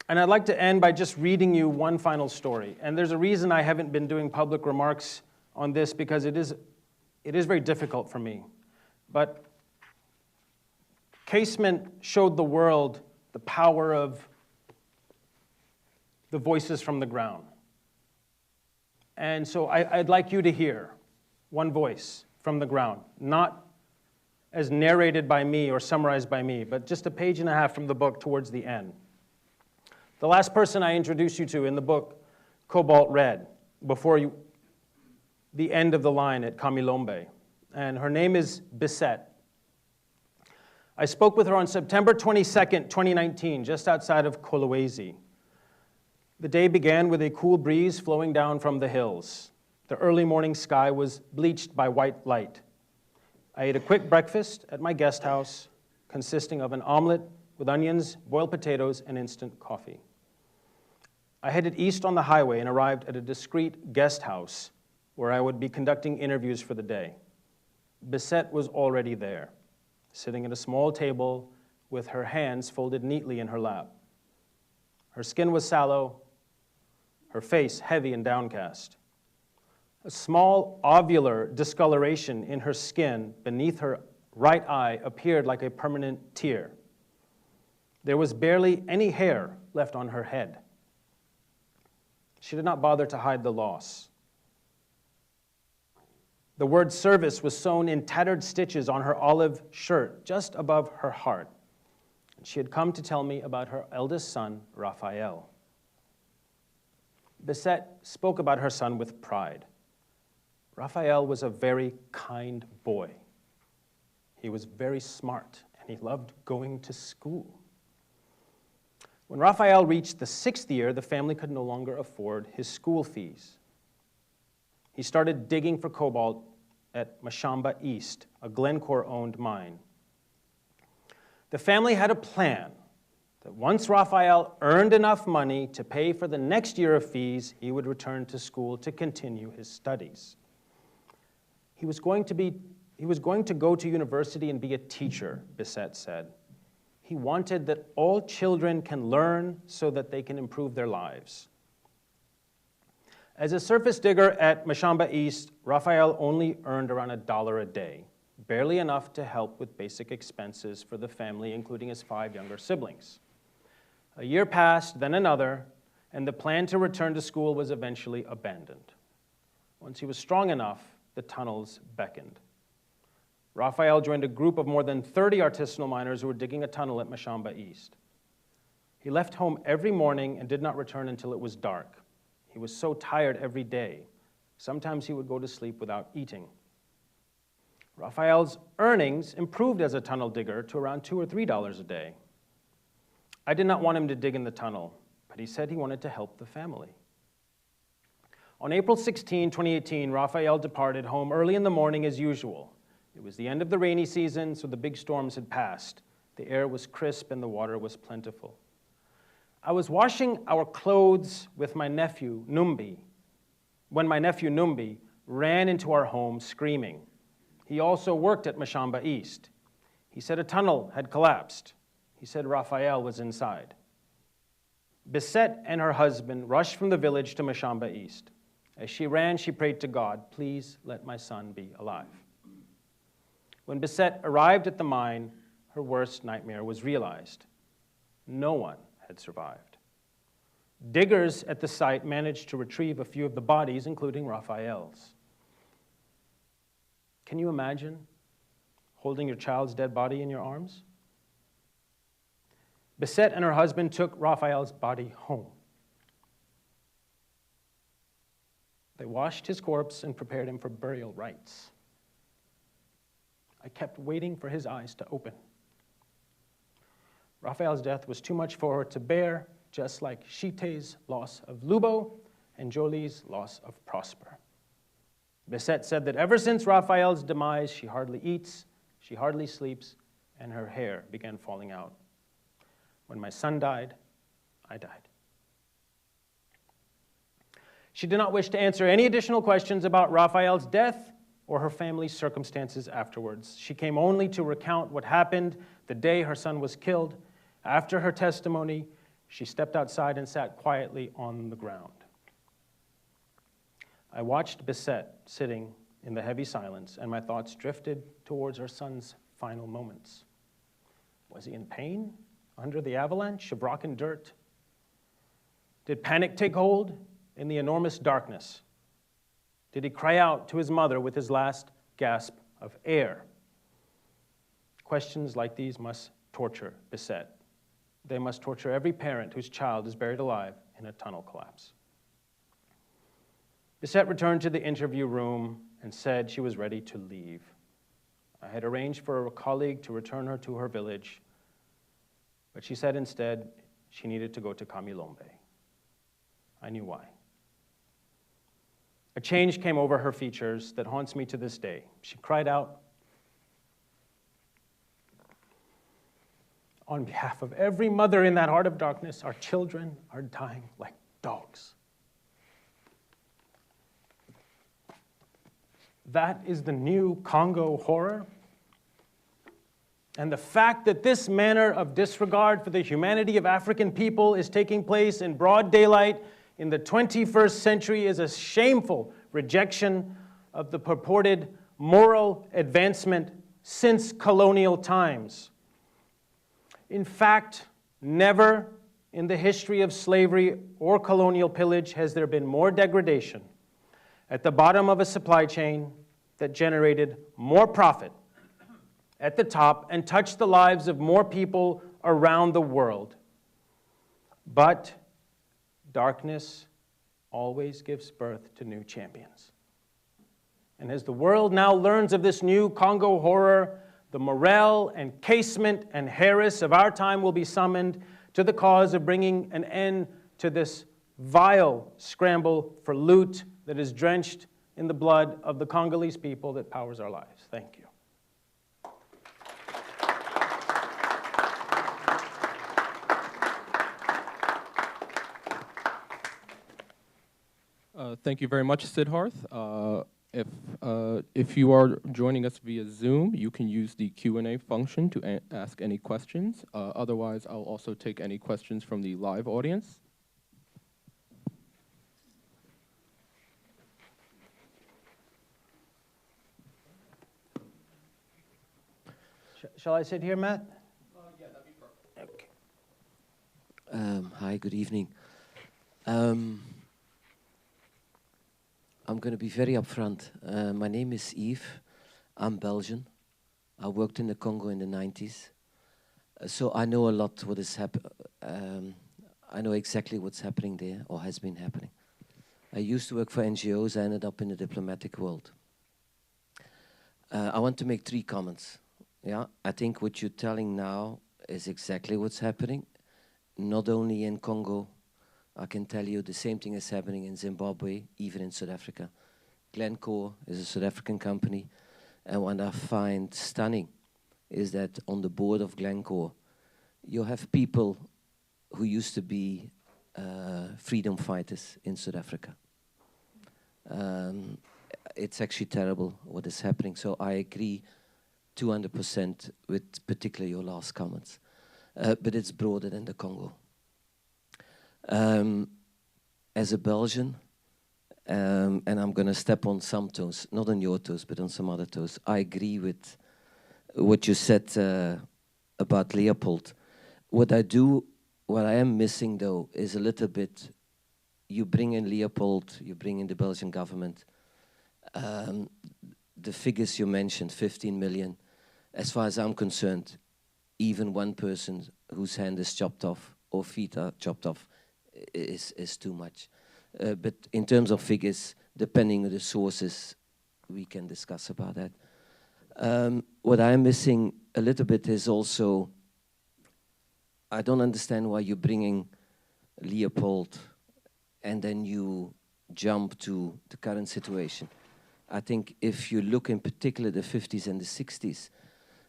And I'd like to end by just reading you one final story. And there's a reason I haven't been doing public remarks on this, because it is very difficult for me. But Casement showed the world the power of the voices from the ground. And so I'd like you to hear one voice from the ground, not as narrated by me or summarized by me, but just a page and a half from the book towards the end. The last person I introduced you to in the book, Cobalt read, before the end of the line at Kamilombe, and her name is Bisette. I spoke with her on September 22nd, 2019, just outside of Kolwezi. The day began with a cool breeze flowing down from the hills. The early morning sky was bleached by white light. I ate a quick breakfast at my guest house, consisting of an omelet with onions, boiled potatoes, and instant coffee. I headed east on the highway and arrived at a discreet guest house where I would be conducting interviews for the day. Bisette was already there, sitting at a small table with her hands folded neatly in her lap. Her skin was sallow, her face heavy and downcast. A small ovular discoloration in her skin beneath her right eye appeared like a permanent tear. There was barely any hair left on her head. She did not bother to hide the loss. The word service was sewn in tattered stitches on her olive shirt, just above her heart. She had come to tell me about her eldest son, Raphael. Bisette spoke about her son with pride. Raphael was a very kind boy. He was very smart, and he loved going to school. When Raphael reached the 6th year, the family could no longer afford his school fees. He started digging for cobalt at Mashamba East, a Glencore-owned mine. The family had a plan that once Raphael earned enough money to pay for the next year of fees, he would return to school to continue his studies. He was going to go to university and be a teacher, Bisette said. He wanted that all children can learn so that they can improve their lives. As a surface digger at Mashamba East, Raphael only earned around $1 a day, barely enough to help with basic expenses for the family, including his 5 younger siblings. A year passed, then another, and the plan to return to school was eventually abandoned. Once he was strong enough, the tunnels beckoned. Raphael joined a group of more than 30 artisanal miners who were digging a tunnel at Mashamba East. He left home every morning and did not return until it was dark. He was so tired every day. Sometimes he would go to sleep without eating. Raphael's earnings improved as a tunnel digger to around $2 or $3 a day. I did not want him to dig in the tunnel, but he said he wanted to help the family. On April 16, 2018, Raphael departed home early in the morning as usual. It was the end of the rainy season, so the big storms had passed. The air was crisp and the water was plentiful. I was washing our clothes with my nephew, Numbi, when my nephew Numbi ran into our home screaming. He also worked at Mashamba East. He said a tunnel had collapsed. He said Raphael was inside. Bisette and her husband rushed from the village to Mashamba East. As she ran, she prayed to God, please let my son be alive. When Bisette arrived at the mine, her worst nightmare was realized. No one had survived. Diggers at the site managed to retrieve a few of the bodies, including Raphael's. Can you imagine holding your child's dead body in your arms? Bisette and her husband took Raphael's body home. They washed his corpse and prepared him for burial rites. I kept waiting for his eyes to open. Raphael's death was too much for her to bear, just like Shite's loss of Lubo and Jolie's loss of Prosper. Bisette said that ever since Raphael's demise, she hardly eats, she hardly sleeps, and her hair began falling out. When my son died, I died. She did not wish to answer any additional questions about Raphael's death or her family's circumstances afterwards. She came only to recount what happened the day her son was killed. After her testimony, she stepped outside and sat quietly on the ground. I watched Bisette sitting in the heavy silence, and my thoughts drifted towards her son's final moments. Was he in pain under the avalanche of rock and dirt? Did panic take hold in the enormous darkness? Did he cry out to his mother with his last gasp of air? Questions like these must torture Bisette. They must torture every parent whose child is buried alive in a tunnel collapse. Bisette returned to the interview room and said she was ready to leave. I had arranged for a colleague to return her to her village, but she said instead she needed to go to Kamilombe. I knew why. A change came over her features that haunts me to this day. She cried out, on behalf of every mother in that heart of darkness, our children are dying like dogs. That is the new Congo horror. And the fact that this manner of disregard for the humanity of African people is taking place in broad daylight in the 21st century is a shameful rejection of the purported moral advancement since colonial times. In fact, never in the history of slavery or colonial pillage has there been more degradation at the bottom of a supply chain that generated more profit at the top and touched the lives of more people around the world. But darkness always gives birth to new champions. And as the world now learns of this new Congo horror, the Morel and Casement and Harris of our time will be summoned to the cause of bringing an end to this vile scramble for loot that is drenched in the blood of the Congolese people that powers our lives. Thank you. Thank you very much, Siddharth. If you are joining us via Zoom, you can use the Q&A function to ask any questions. Otherwise, I'll also take any questions from the live audience. Shall I sit here, Matt? Yeah, that'd be perfect. Okay. Hi, good evening. I'm going to be very upfront. My name is Yves. I'm Belgian. I worked in the Congo in the 90s. So I know a lot what is happening. I know exactly what's happening there or has been happening. I used to work for NGOs. I ended up in the diplomatic world. I want to make 3 comments. Yeah, I think what you're telling now is exactly what's happening, not only in Congo. I can tell you the same thing is happening in Zimbabwe, even in South Africa. Glencore is a South African company, and what I find stunning is that on the board of Glencore, you have people who used to be freedom fighters in South Africa. It's actually terrible what is happening. So I agree 200% with particularly your last comments. But it's broader than the Congo. As a Belgian, and I'm going to step on some toes, not on your toes, but on some other toes. I agree with what you said about Leopold. What I am missing though, is a little bit, you bring in Leopold, you bring in the Belgian government, the figures you mentioned, 15 million, as far as I'm concerned, even one person whose hand is chopped off or feet are chopped off is too much. But in terms of figures, depending on the sources, we can discuss about that. What I'm missing a little bit is also, I don't understand why you're bringing Leopold and then you jump to the current situation. I think if you look in particular the 50s and the 60s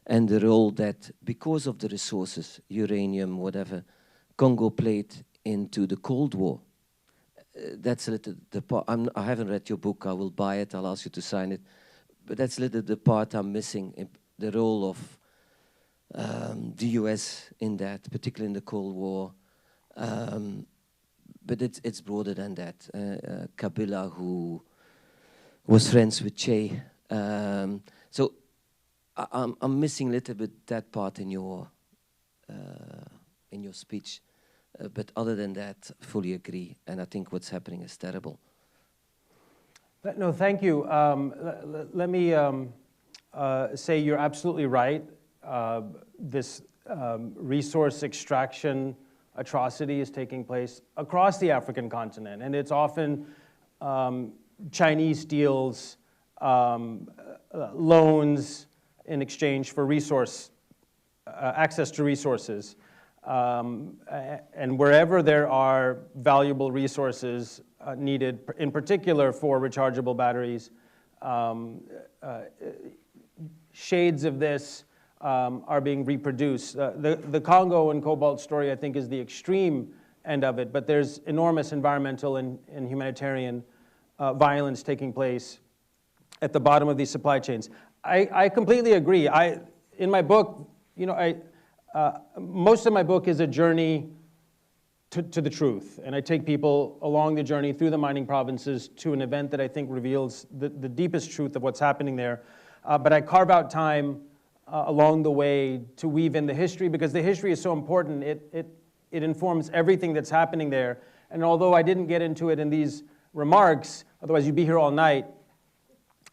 and the role that, because of the resources, uranium, whatever, Congo played into the Cold War, that's a little the part. I haven't read your book. I will buy it. I'll ask you to sign it. But that's a little the part I'm missing, in the role of the US in that, particularly in the Cold War. But it's broader than that. Kabila, who was friends with Che. So I'm missing a little bit that part in your speech. But other than that, fully agree. And I think what's happening is terrible. No, thank you. Let me say you're absolutely right. This resource extraction atrocity is taking place across the African continent, and it's often Chinese deals, loans in exchange for access to resources. And wherever there are valuable resources needed, in particular for rechargeable batteries, shades of this are being reproduced. The Congo and Cobalt story, I think, is the extreme end of it, but there's enormous environmental and humanitarian violence taking place at the bottom of these supply chains. I completely agree. In my book, most of my book is a journey to the truth, and I take people along the journey through the mining provinces to an event that I think reveals the deepest truth of what's happening there. But I carve out time along the way to weave in the history, because the history is so important. It informs everything that's happening there. And although I didn't get into it in these remarks, otherwise you'd be here all night,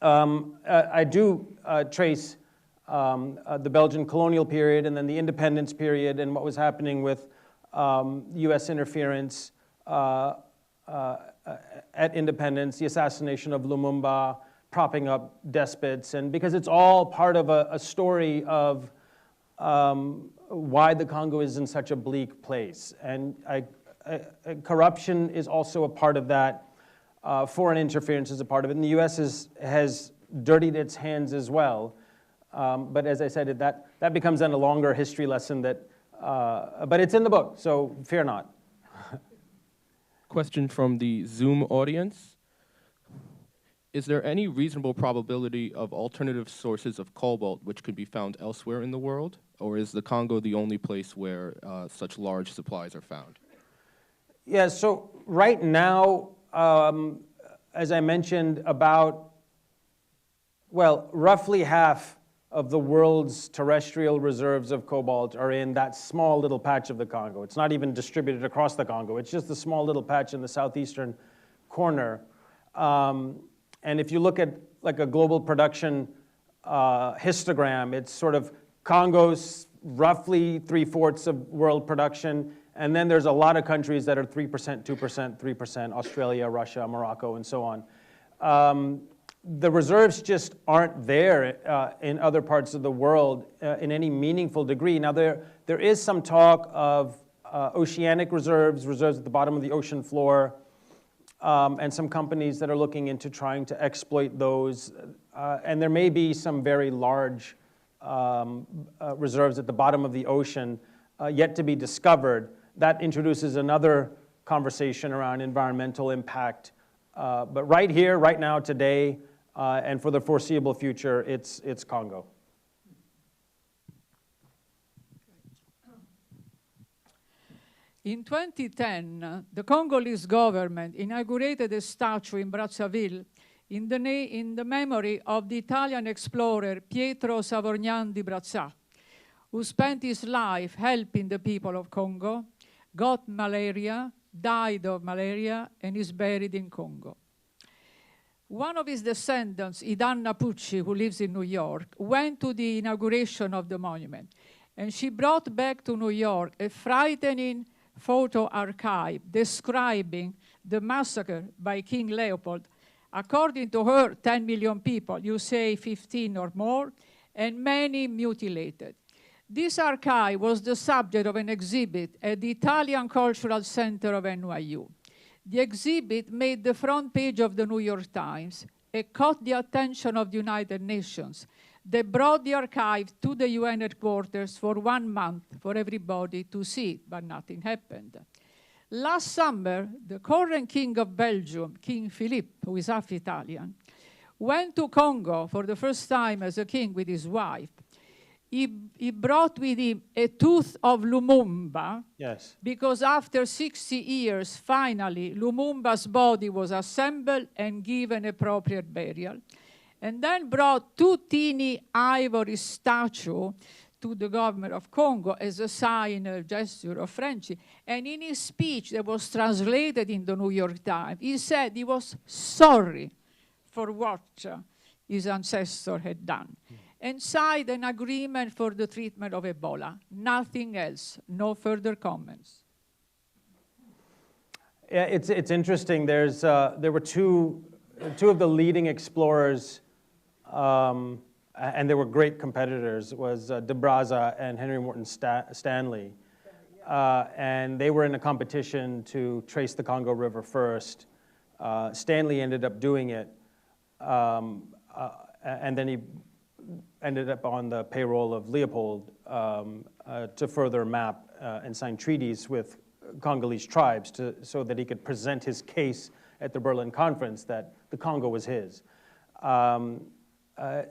I do trace the Belgian colonial period and then the independence period and what was happening with US interference at independence, the assassination of Lumumba, propping up despots, and because it's all part of a story of why the Congo is in such a bleak place. And corruption is also a part of that. Foreign interference is a part of it. And the US has dirtied its hands as well. But as I said, that becomes then a longer history lesson but it's in the book, so fear not. Question from the Zoom audience. Is there any reasonable probability of alternative sources of cobalt which could be found elsewhere in the world? Or is the Congo the only place where such large supplies are found? Yeah, so right now, as I mentioned, roughly half of the world's terrestrial reserves of cobalt are in that small little patch of the Congo. It's not even distributed across the Congo. It's just a small little patch in the southeastern corner. And if you look at like a global production histogram, it's sort of Congo's roughly 3/4 of world production. And then there's a lot of countries that are 3%, 2%, 3%, Australia, Russia, Morocco, and so on. The reserves just aren't there in other parts of the world in any meaningful degree. Now, there is some talk of oceanic reserves at the bottom of the ocean floor, and some companies that are looking into trying to exploit those. And there may be some very large reserves at the bottom of the ocean yet to be discovered. that introduces another conversation around environmental impact. But right here, right now, today, and for the foreseeable future, it's Congo. In 2010, the Congolese government inaugurated a statue in Brazzaville in the memory of the Italian explorer Pietro Savorgnan di Brazza, who spent his life helping the people of Congo, got malaria, died of malaria, and is buried in Congo. One of his descendants, Idanna Pucci, who lives in New York, went to the inauguration of the monument, and she brought back to New York a frightening photo archive describing the massacre by King Leopold. According to her, 10 million people, you say 15 or more, and many mutilated. This archive was the subject of an exhibit at the Italian Cultural Center of NYU. The exhibit made the front page of the New York Times. It caught the attention of the United Nations. They brought the archive to the UN headquarters for 1 month for everybody to see it, but nothing happened. Last summer, the current king of Belgium, King Philippe, who is half Italian, went to Congo for the first time as a king with his wife. He brought with him a tooth of Lumumba, Yes. because after 60 years, finally, Lumumba's body was assembled and given appropriate burial, and then brought 2 teeny ivory statues to the government of Congo as a sign, a gesture of friendship. And in his speech that was translated in the New York Times, he said he was sorry for what his ancestor had done, and signed an agreement for the treatment of Ebola. Nothing else, no further comments. Yeah, it's interesting. There were two of the leading explorers, and they were great competitors. It was de Brazza and Henry Morton Stanley. And they were in a competition to trace the Congo River first. Stanley ended up doing it, and then he ended up on the payroll of Leopold to further map and sign treaties with Congolese tribes so that he could present his case at the Berlin Conference that the Congo was his.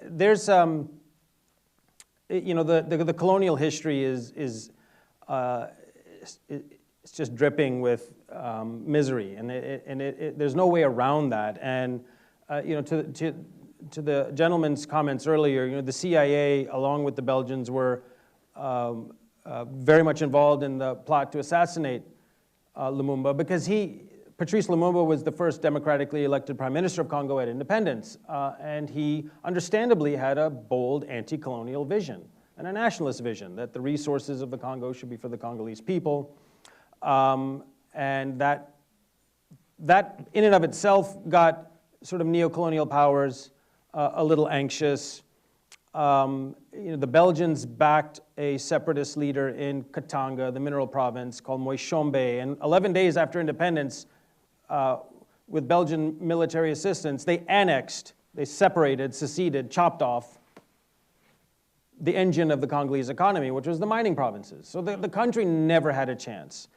There's, you know, the colonial history is it's just dripping with misery, and there's no way around that. And you know, to the gentleman's comments earlier, you know, the CIA, along with the Belgians, were very much involved in the plot to assassinate Lumumba, because Patrice Lumumba was the first democratically elected prime minister of Congo at independence, and he understandably had a bold anti-colonial vision and a nationalist vision that the resources of the Congo should be for the Congolese people, and that in and of itself got sort of neo-colonial powers a little anxious. You know, the Belgians backed a separatist leader in Katanga, the mineral province, called Moishombe, and 11 days after independence, with Belgian military assistance, they annexed, they separated, seceded, chopped off the engine of the Congolese economy, which was the mining provinces. So the country never had a chance.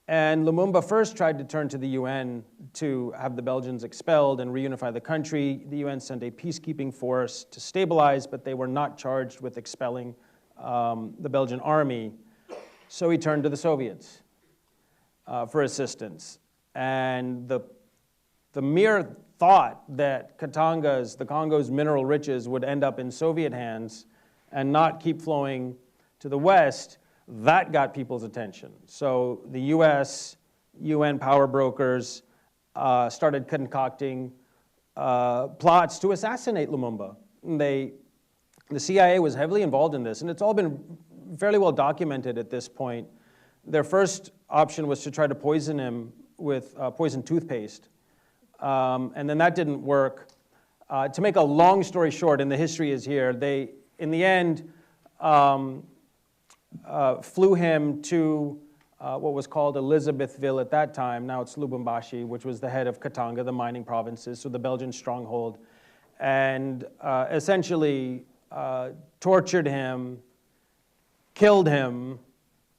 And Lumumba first tried to turn to the UN to have the Belgians expelled and reunify the country. The UN sent a peacekeeping force to stabilize, but they were not charged with expelling the Belgian army. So he turned to the Soviets for assistance. And the mere thought that the Congo's mineral riches would end up in Soviet hands and not keep flowing to the West, that got people's attention. So the US, UN power brokers started concocting plots to assassinate Lumumba. The CIA was heavily involved in this, and it's all been fairly well documented at this point. Their first option was to try to poison him with poison toothpaste, and then that didn't work. To make a long story short, and the history is here, they, in the end, flew him to what was called Elizabethville at that time. Now it's Lubumbashi, which was the head of Katanga, the mining provinces, so the Belgian stronghold, and essentially tortured him, killed him,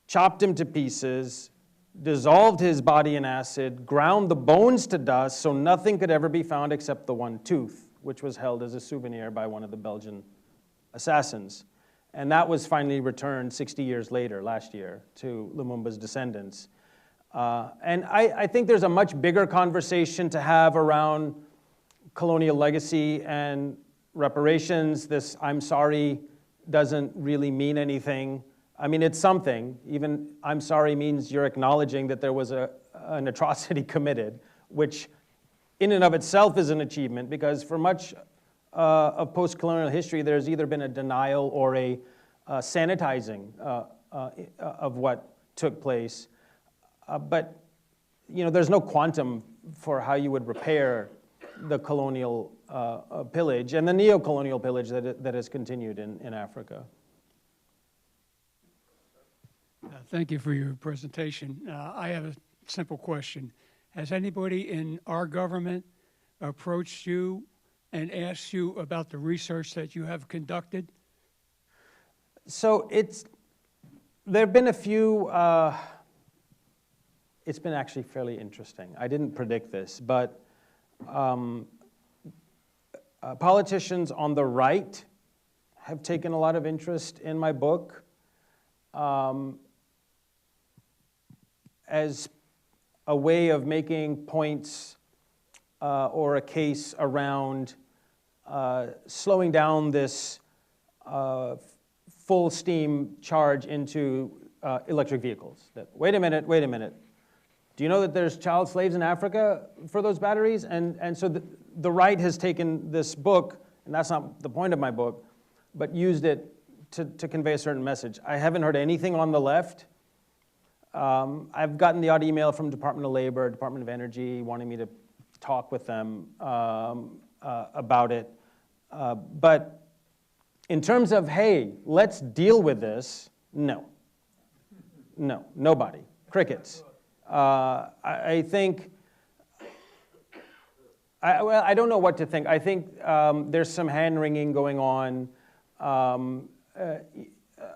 chopped him to pieces, dissolved his body in acid, ground the bones to dust so nothing could ever be found except the one tooth, which was held as a souvenir by one of the Belgian assassins. And that was finally returned 60 years later, last year, to Lumumba's descendants. And I think there's a much bigger conversation to have around colonial legacy and reparations. This "I'm sorry" doesn't really mean anything. I mean, it's something. Even "I'm sorry" means you're acknowledging that there was an atrocity committed, which in and of itself is an achievement, because for much of post-colonial history, there's either been a denial or a sanitizing of what took place. But there's no quantum for how you would repair the colonial pillage and the neo-colonial pillage that has continued in Africa. Thank you for your presentation. I have a simple question. Has anybody in our government approached you and asked you about the research that you have conducted? So there have been a few, it's been actually fairly interesting. I didn't predict this, but politicians on the right have taken a lot of interest in my book as a way of making points or a case around slowing down this full steam charge into electric vehicles. That, wait a minute. Do you know that there's child slaves in Africa for those batteries? And so the right has taken this book, and that's not the point of my book, but used it to convey a certain message. I haven't heard anything on the left. I've gotten the odd email from Department of Labor, Department of Energy, wanting me to talk with them about it. But in terms of, hey, let's deal with this, no, nobody, crickets. I think, I don't know what to think. I think there's some hand-wringing going on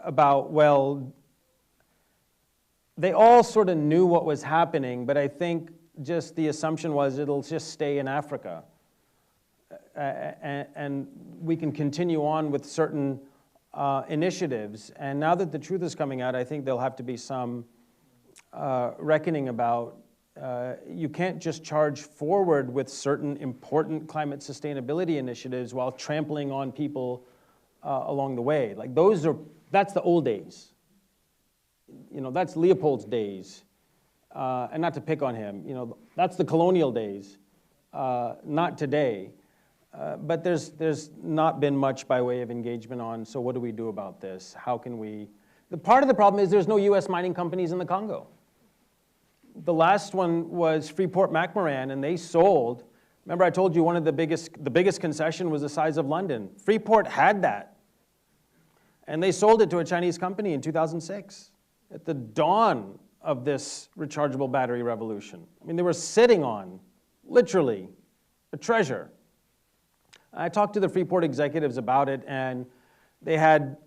about, well, they all sort of knew what was happening, but I think just the assumption was it'll just stay in Africa. And we can continue on with certain initiatives. And now that the truth is coming out, I think there'll have to be some reckoning about you can't just charge forward with certain important climate sustainability initiatives while trampling on people along the way. Like that's the old days. That's Leopold's days. And not to pick on him, that's the colonial days, not today. But there's not been much by way of engagement on, so what do we do about this? How can we? Part of the problem is there's no U.S. mining companies in the Congo. The last one was Freeport-McMoRan, and they sold. Remember I told you the biggest concession was the size of London. Freeport had that. And they sold it to a Chinese company in 2006, at the dawn of this rechargeable battery revolution. I mean, they were sitting on, literally, a treasure. I talked to the Freeport executives about it, and they had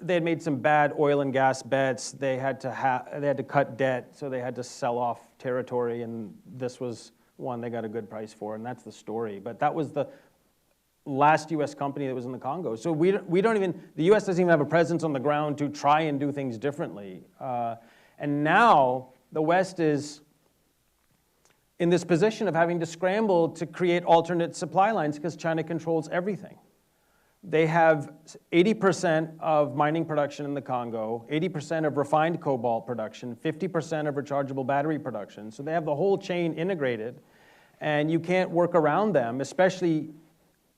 made some bad oil and gas bets. They had to cut debt, so they had to sell off territory, and this was one they got a good price for, and that's the story. But that was the last U.S. company that was in the Congo. So the U.S. doesn't even have a presence on the ground to try and do things differently. And now the West is in this position of having to scramble to create alternate supply lines because China controls everything. They have 80% of mining production in the Congo, 80% of refined cobalt production, 50% of rechargeable battery production. So they have the whole chain integrated, and you can't work around them, especially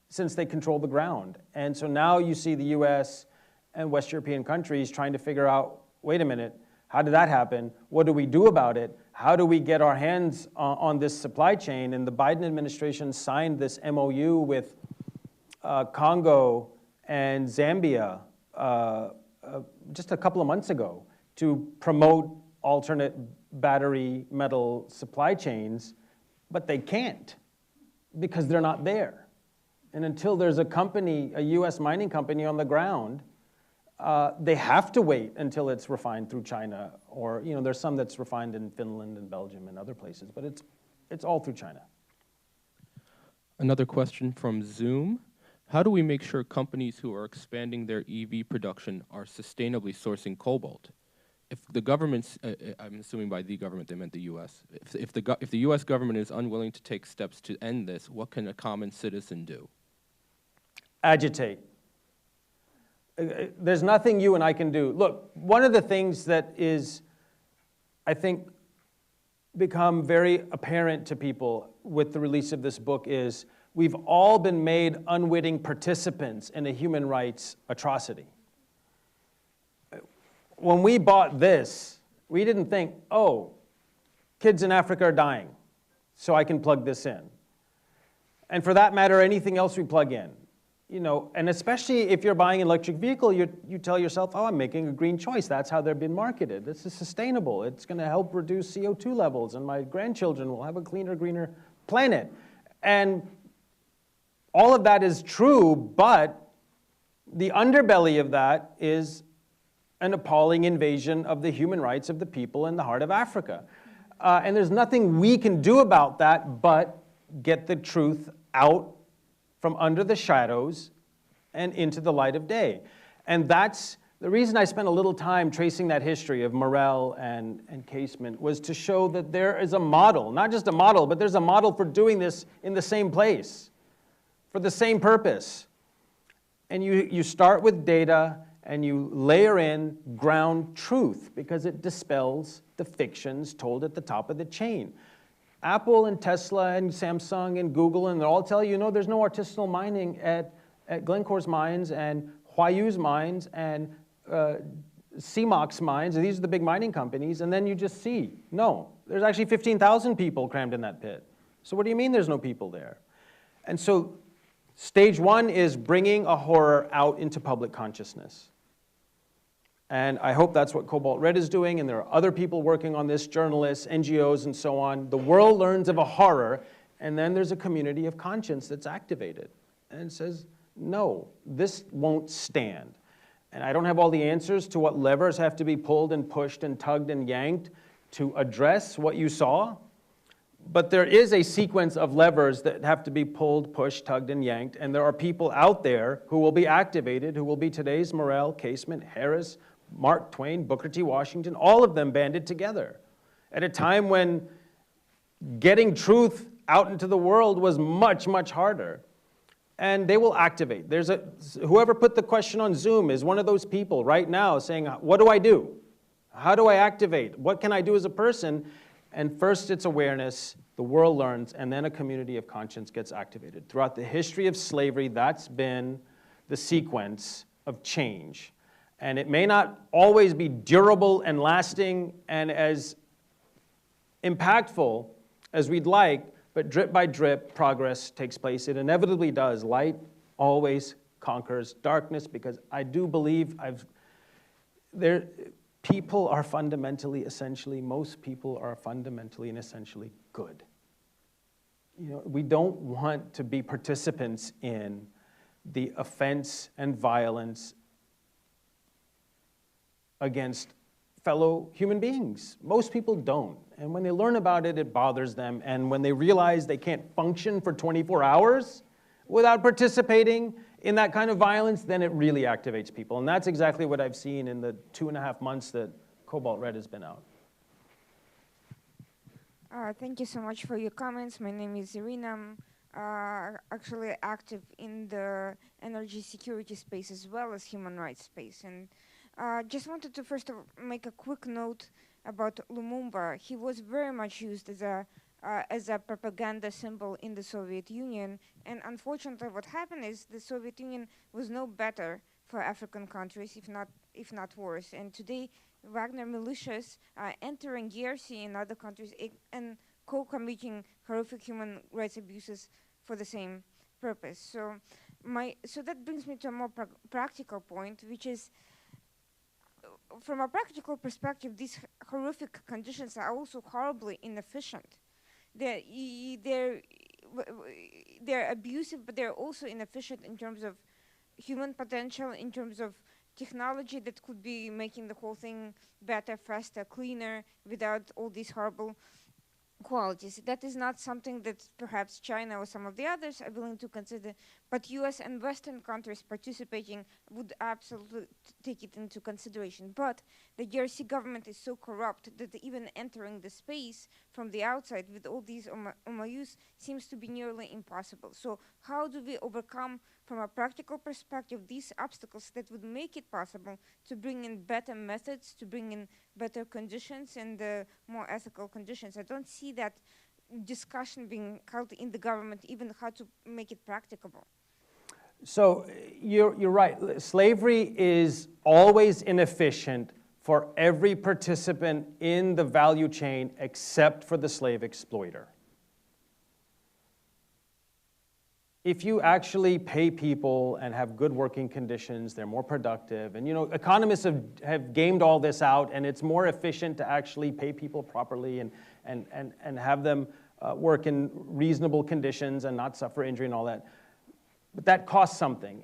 since they control the ground. And so now you see the US and West European countries trying to figure out, wait a minute, how did that happen? What do we do about it? How do we get our hands on this supply chain? And the Biden administration signed this MOU with Congo and Zambia just a couple of months ago to promote alternate battery metal supply chains, but they can't because they're not there. And until there's a company, a US mining company on the ground, They have to wait until it's refined through China, or there's some that's refined in Finland and Belgium and other places, but it's all through China. Another question from Zoom. How do we make sure companies who are expanding their EV production are sustainably sourcing cobalt? If the government's, I'm assuming by the government they meant the U.S. If the U.S. government is unwilling to take steps to end this, what can a common citizen do? Agitate. There's nothing you and I can do. Look, one of the things that is, I think, become very apparent to people with the release of this book is we've all been made unwitting participants in a human rights atrocity. When we bought this, we didn't think, oh, kids in Africa are dying, so I can plug this in. And for that matter, anything else we plug in. And especially if you're buying an electric vehicle, you tell yourself, oh, I'm making a green choice. That's how they're being marketed. This is sustainable. It's going to help reduce CO2 levels, and my grandchildren will have a cleaner, greener planet. And all of that is true, but the underbelly of that is an appalling invasion of the human rights of the people in the heart of Africa. And there's nothing we can do about that but get the truth out from under the shadows and into the light of day. And that's the reason I spent a little time tracing that history of Morel and Casement, was to show that there is a model, not just a model, but there's a model for doing this in the same place, for the same purpose. And you start with data and you layer in ground truth, because it dispels the fictions told at the top of the chain. Apple and Tesla and Samsung and Google, and they'll all tell you, there's no artisanal mining at Glencore's mines and Huayu's mines and CMOX mines. These are the big mining companies. And then you just see, no, there's actually 15,000 people crammed in that pit. So what do you mean there's no people there? And so stage one is bringing a horror out into public consciousness. And I hope that's what Cobalt Red is doing, and there are other people working on this, journalists, NGOs, and so on. The world learns of a horror, and then there's a community of conscience that's activated and says, no, this won't stand. And I don't have all the answers to what levers have to be pulled and pushed and tugged and yanked to address what you saw, but there is a sequence of levers that have to be pulled, pushed, tugged, and yanked, and there are people out there who will be activated, who will be today's Morel, Casement, Harris, Mark Twain, Booker T. Washington, all of them banded together at a time when getting truth out into the world was much, much harder. And they will activate. Whoever put the question on Zoom is one of those people right now saying, what do I do? How do I activate? What can I do as a person? And first it's awareness, the world learns, and then a community of conscience gets activated. Throughout the history of slavery, that's been the sequence of change. And it may not always be durable and lasting and as impactful as we'd like, but drip by drip, progress takes place. It inevitably does. Light always conquers darkness, because I do believe people are fundamentally, essentially, most people are fundamentally and essentially good. We don't want to be participants in the offense and violence against fellow human beings. Most people don't. And when they learn about it, it bothers them. And when they realize they can't function for 24 hours without participating in that kind of violence, then it really activates people. And that's exactly what I've seen in the 2.5 months that Cobalt Red has been out. Thank you so much for your comments. My name is Irina. I'm actually active in the energy security space as well as human rights space. And just wanted to first make a quick note about Lumumba. He was very much used as a propaganda symbol in the Soviet Union. And unfortunately, what happened is the Soviet Union was no better for African countries, if not worse. And today, Wagner militias are entering DRC and other countries and co-committing horrific human rights abuses for the same purpose. So that brings me to a more practical point, which is, from a practical perspective, these horrific conditions are also horribly inefficient. They're abusive, but they're also inefficient in terms of human potential, in terms of technology that could be making the whole thing better, faster, cleaner, without all these horrible qualities. That is not something that perhaps China or some of the others are willing to consider, but US and Western countries participating would absolutely take it into consideration. But the DRC government is so corrupt that even entering the space from the outside with all these MOUs seems to be nearly impossible. So how do we overcome, from a practical perspective, these obstacles that would make it possible to bring in better methods, to bring in better conditions and more ethical conditions? I don't see that discussion being held in the government, even how to make it practicable. So you're right. Slavery is always inefficient for every participant in the value chain except for the slave exploiter. If you actually pay people and have good working conditions, they're more productive. And economists have gamed all this out, and it's more efficient to actually pay people properly and have them work in reasonable conditions and not suffer injury and all that. But that costs something.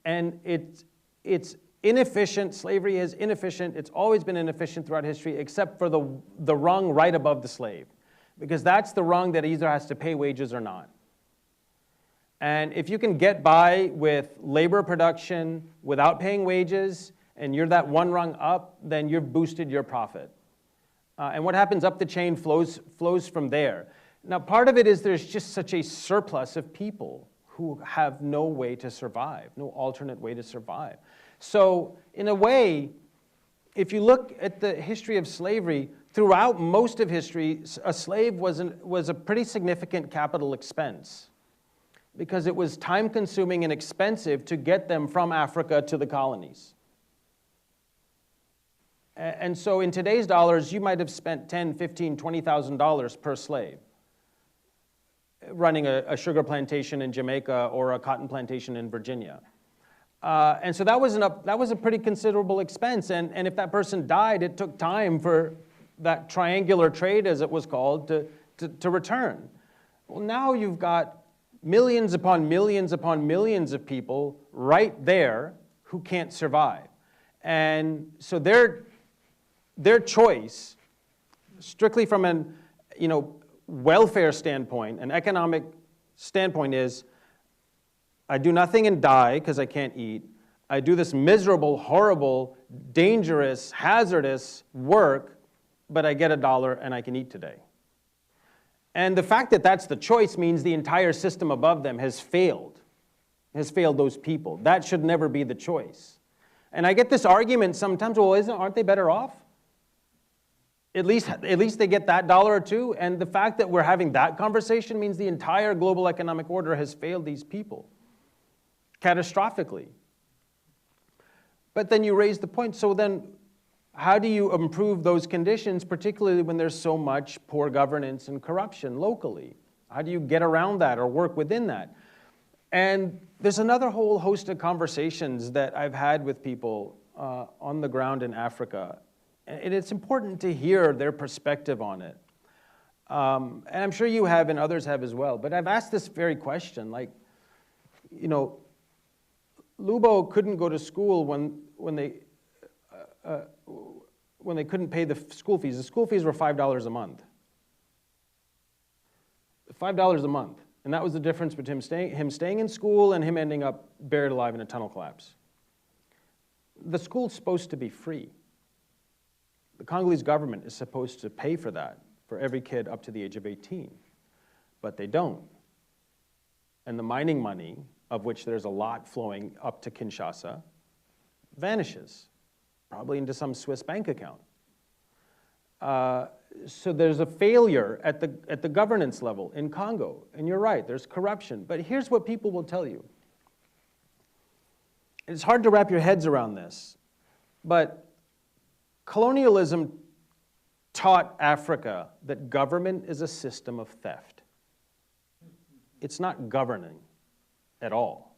And it's inefficient. Slavery is inefficient. It's always been inefficient throughout history, except for the rung right above the slave. Because that's the rung that either has to pay wages or not. And if you can get by with labor production without paying wages, and you're that one rung up, then you've boosted your profit. And what happens up the chain flows from there. Now, part of it is there's just such a surplus of people who have no way to survive, no alternate way to survive. So, in a way, if you look at the history of slavery, throughout most of history, a slave was a pretty significant capital expense, because it was time-consuming and expensive to get them from Africa to the colonies. And so in today's dollars, you might have spent $10,000, $15,000, $20,000 per slave running a sugar plantation in Jamaica or a cotton plantation in Virginia. And so that was a pretty considerable expense. And if that person died, it took time for that triangular trade, as it was called, to return. Well, now you've got millions upon millions upon millions of people right there who can't survive. And so their choice, strictly from an welfare standpoint, an economic standpoint, is I do nothing and die because I can't eat. I do this miserable, horrible, dangerous, hazardous work, but I get $1 and I can eat today. And the fact that that's the choice means the entire system above them has failed those people. That should never be the choice. And I get this argument sometimes, well, aren't they better off? At least they get that $1 or $2. And the fact that we're having that conversation means the entire global economic order has failed these people catastrophically. But then you raise the point, so then how do you improve those conditions, particularly when there's so much poor governance and corruption locally? How do you get around that or work within that? And there's another whole host of conversations that I've had with people on the ground in Africa. And it's important to hear their perspective on it. And I'm sure you have and others have as well. But I've asked this very question, Lubo couldn't go to school when they couldn't pay the school fees. The school fees were $5 a month. $5 a month. And that was the difference between him staying in school and him ending up buried alive in a tunnel collapse. The school's supposed to be free. The Congolese government is supposed to pay for that for every kid up to the age of 18. But they don't. And the mining money, of which there's a lot flowing up to Kinshasa, vanishes, probably into some Swiss bank account. So there's a failure at the governance level in Congo. And you're right, there's corruption. But here's what people will tell you. It's hard to wrap your heads around this, but colonialism taught Africa that government is a system of theft. It's not governing at all.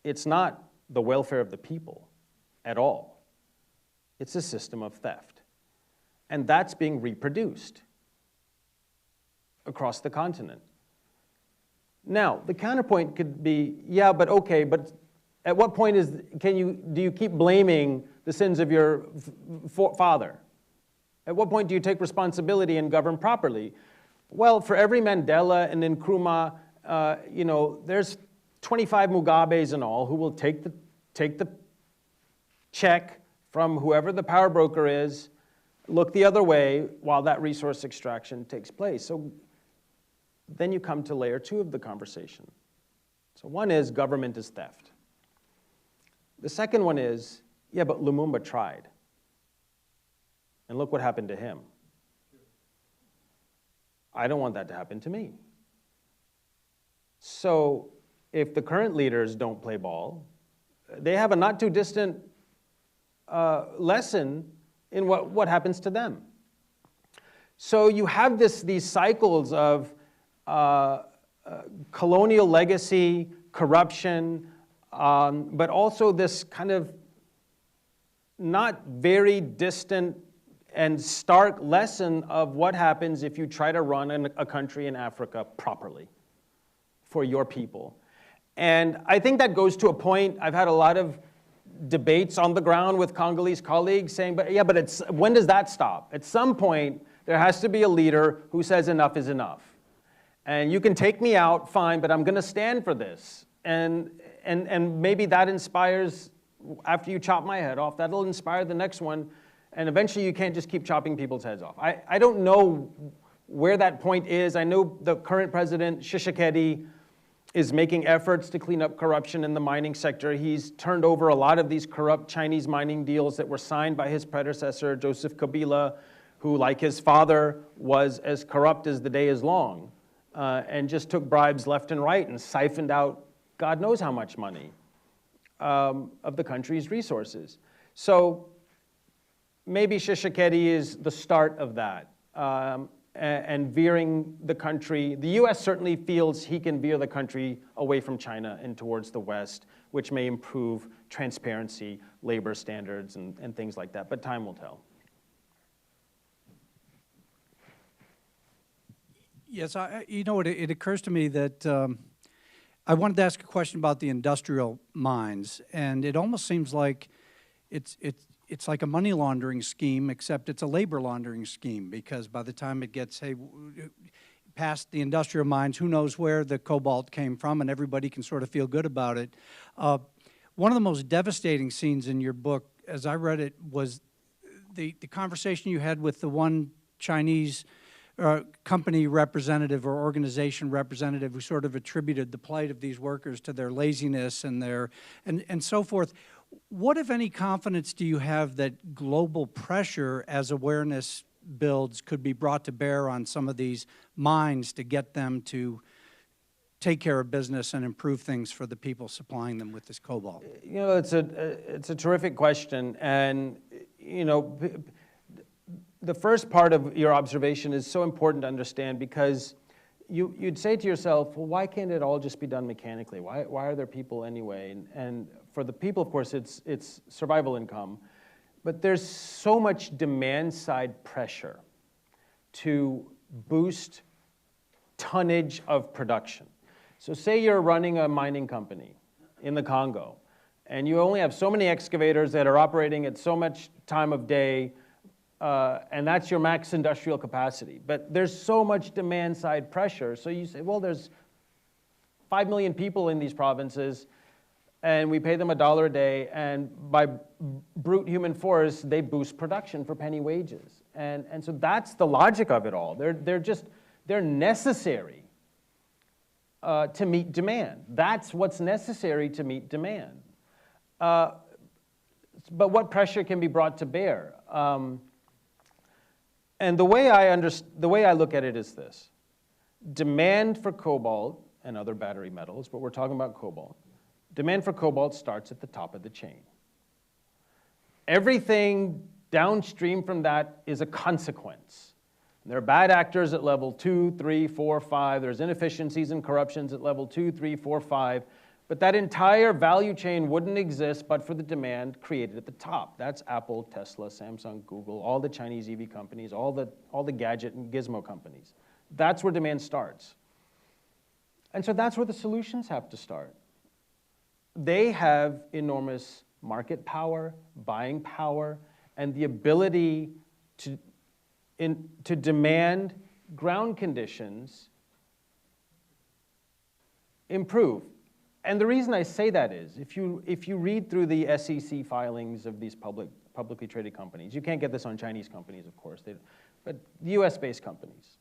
It's not the welfare of the people at all. It's a system of theft. And that's being reproduced across the continent. Now, the counterpoint could be, yeah, but okay, but At what point do you keep blaming the sins of your father? At what point do you take responsibility and govern properly? Well, for every Mandela and Nkrumah, there's 25 Mugabes and all who will take the check from whoever the power broker is, look the other way while that resource extraction takes place. So then you come to layer 2 of the conversation. So one is government is theft. The second one is, yeah, but Lumumba tried. And look what happened to him. I don't want that to happen to me. So if the current leaders don't play ball, they have a not too distant lesson in what happens to them. So you have these cycles of colonial legacy, corruption, but also this kind of not very distant and stark lesson of what happens if you try to run a country in Africa properly for your people. And I think that goes to a point. I've had a lot of debates on the ground with Congolese colleagues saying, but when does that stop? At some point, there has to be a leader who says enough is enough. And you can take me out, fine, but I'm going to stand for this. And maybe that inspires, after you chop my head off, that'll inspire the next one. And eventually you can't just keep chopping people's heads off. I don't know where that point is. I know the current president, Tshisekedi, is making efforts to clean up corruption in the mining sector. He's turned over a lot of these corrupt Chinese mining deals that were signed by his predecessor, Joseph Kabila, who, like his father, was as corrupt as the day is long, and just took bribes left and right and siphoned out God knows how much money of the country's resources. So maybe Tshisekedi is the start of that, and veering the country. The US certainly feels he can veer the country away from China and towards the West, which may improve transparency, labor standards, and things like that, but time will tell. Yes, it occurs to me that I wanted to ask a question about the industrial mines, and it almost seems like it's like a money laundering scheme, except it's a labor laundering scheme, because by the time it gets past the industrial mines, who knows where the cobalt came from, and everybody can sort of feel good about it. One of the most devastating scenes in your book, as I read it, was the conversation you had with the one Chinese company representative or organization representative who sort of attributed the plight of these workers to their laziness and and so forth. What, if any, confidence do you have that global pressure, as awareness builds, could be brought to bear on some of these mines to get them to take care of business and improve things for the people supplying them with this cobalt? It's a terrific question, and the first part of your observation is so important to understand, because you'd say to yourself, well, why can't it all just be done mechanically? Why are there people anyway? And for the people, of course, it's survival income. But there's so much demand-side pressure to boost tonnage of production. So say you're running a mining company in the Congo, and you only have so many excavators that are operating at so much time of day, and that's your max industrial capacity. But there's so much demand-side pressure, so you say, well, there's 5 million people in these provinces, and we pay them $1 a day, and by brute human force, they boost production for penny wages. And so that's the logic of it all. They're necessary to meet demand. That's what's necessary to meet demand. But what pressure can be brought to bear? And the way I look at it is this: demand for cobalt and other battery metals, but we're talking about cobalt. Demand for cobalt starts at the top of the chain. Everything downstream from that is a consequence. There are bad actors at level 2, 3, 4, 5. There's inefficiencies and corruptions at level 2, 3, 4, 5. But that entire value chain wouldn't exist but for the demand created at the top. That's Apple, Tesla, Samsung, Google, all the Chinese EV companies, all the gadget and gizmo companies. That's where demand starts. And so that's where the solutions have to start. they have enormous market power, buying power, and the ability to demand ground conditions improve. And the reason I say that is, if you read through the SEC filings of these publicly traded companies, you can't get this on Chinese companies, of course, but US-based companies,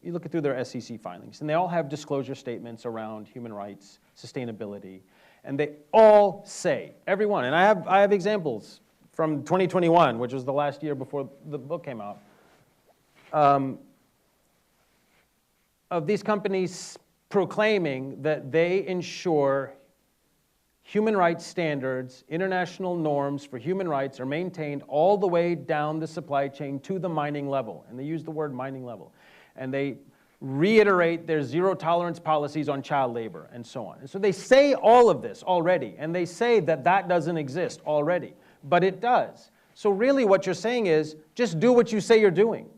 you look through their SEC filings, and they all have disclosure statements around human rights, sustainability, and they all say, every one, and I have examples from 2021, which was the last year before the book came out, of these companies proclaiming that they ensure human rights standards, international norms for human rights are maintained all the way down the supply chain to the mining level. And they use the word mining level. And they reiterate their zero tolerance policies on child labor and so on. And so they say all of this already, and they say that that doesn't exist already, but it does. So really what you're saying is, just do what you say you're doing.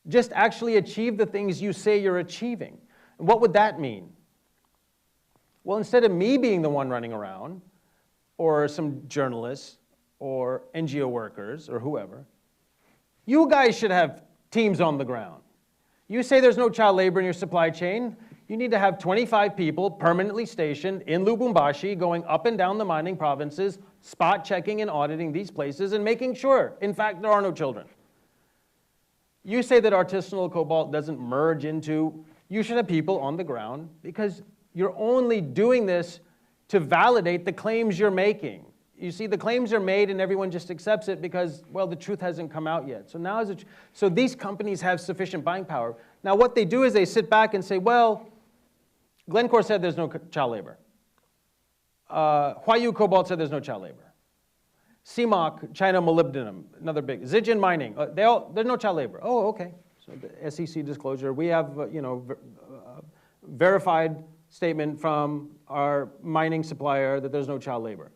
Just actually achieve the things you say you're achieving. And what would that mean? Well, instead of me being the one running around, or some journalists, or NGO workers, or whoever, you guys should have teams on the ground. You say there's no child labor in your supply chain, you need to have 25 people permanently stationed in Lubumbashi going up and down the mining provinces, spot checking and auditing these places and making sure, in fact, there are no children. You say that artisanal cobalt doesn't merge into, you should have people on the ground because you're only doing this to validate the claims you're making. You see, the claims are made and everyone just accepts it because, well, the truth hasn't come out yet. So now, so these companies have sufficient buying power. Now what they do is they sit back and say, well, Glencore said there's no child labor. Huayu Cobalt said there's no child labor. CMOC, China Molybdenum, another big, Zijin Mining, there's no child labor. Oh, okay. So the SEC disclosure, we have, verified statement from our mining supplier that there's no child labor.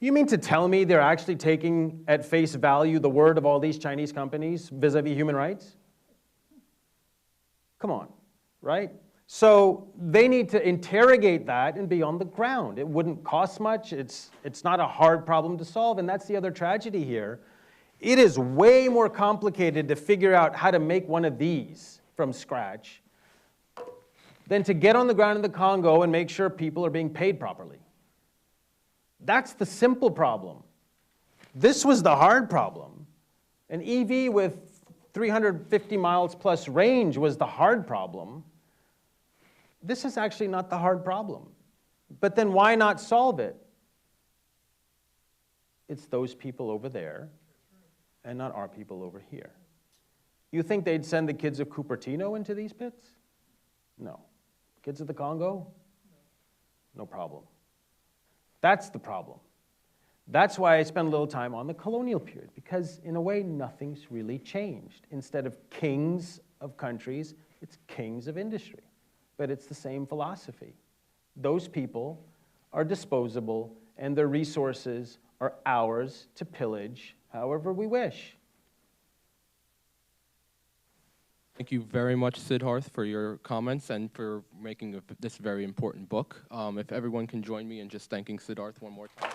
You mean to tell me they're actually taking at face value the word of all these Chinese companies vis-a-vis human rights? Come on, right? So they need to interrogate that and be on the ground. It wouldn't cost much. It's not a hard problem to solve, and that's the other tragedy here. It is way more complicated to figure out how to make one of these from scratch than to get on the ground in the Congo and make sure people are being paid properly. That's the simple problem. This was the hard problem. An EV with 350 miles plus range was the hard problem. This is actually not the hard problem. But then why not solve it? It's those people over there and not our people over here. You think they'd send the kids of Cupertino into these pits? No. Kids of the Congo? No problem. That's the problem. That's why I spend a little time on the colonial period, because in a way, nothing's really changed. Instead of kings of countries, it's kings of industry. But it's the same philosophy. Those people are disposable, and their resources are ours to pillage however we wish. Thank you very much, Siddharth, for your comments and for making this very important book. If everyone can join me in just thanking Siddharth one more time.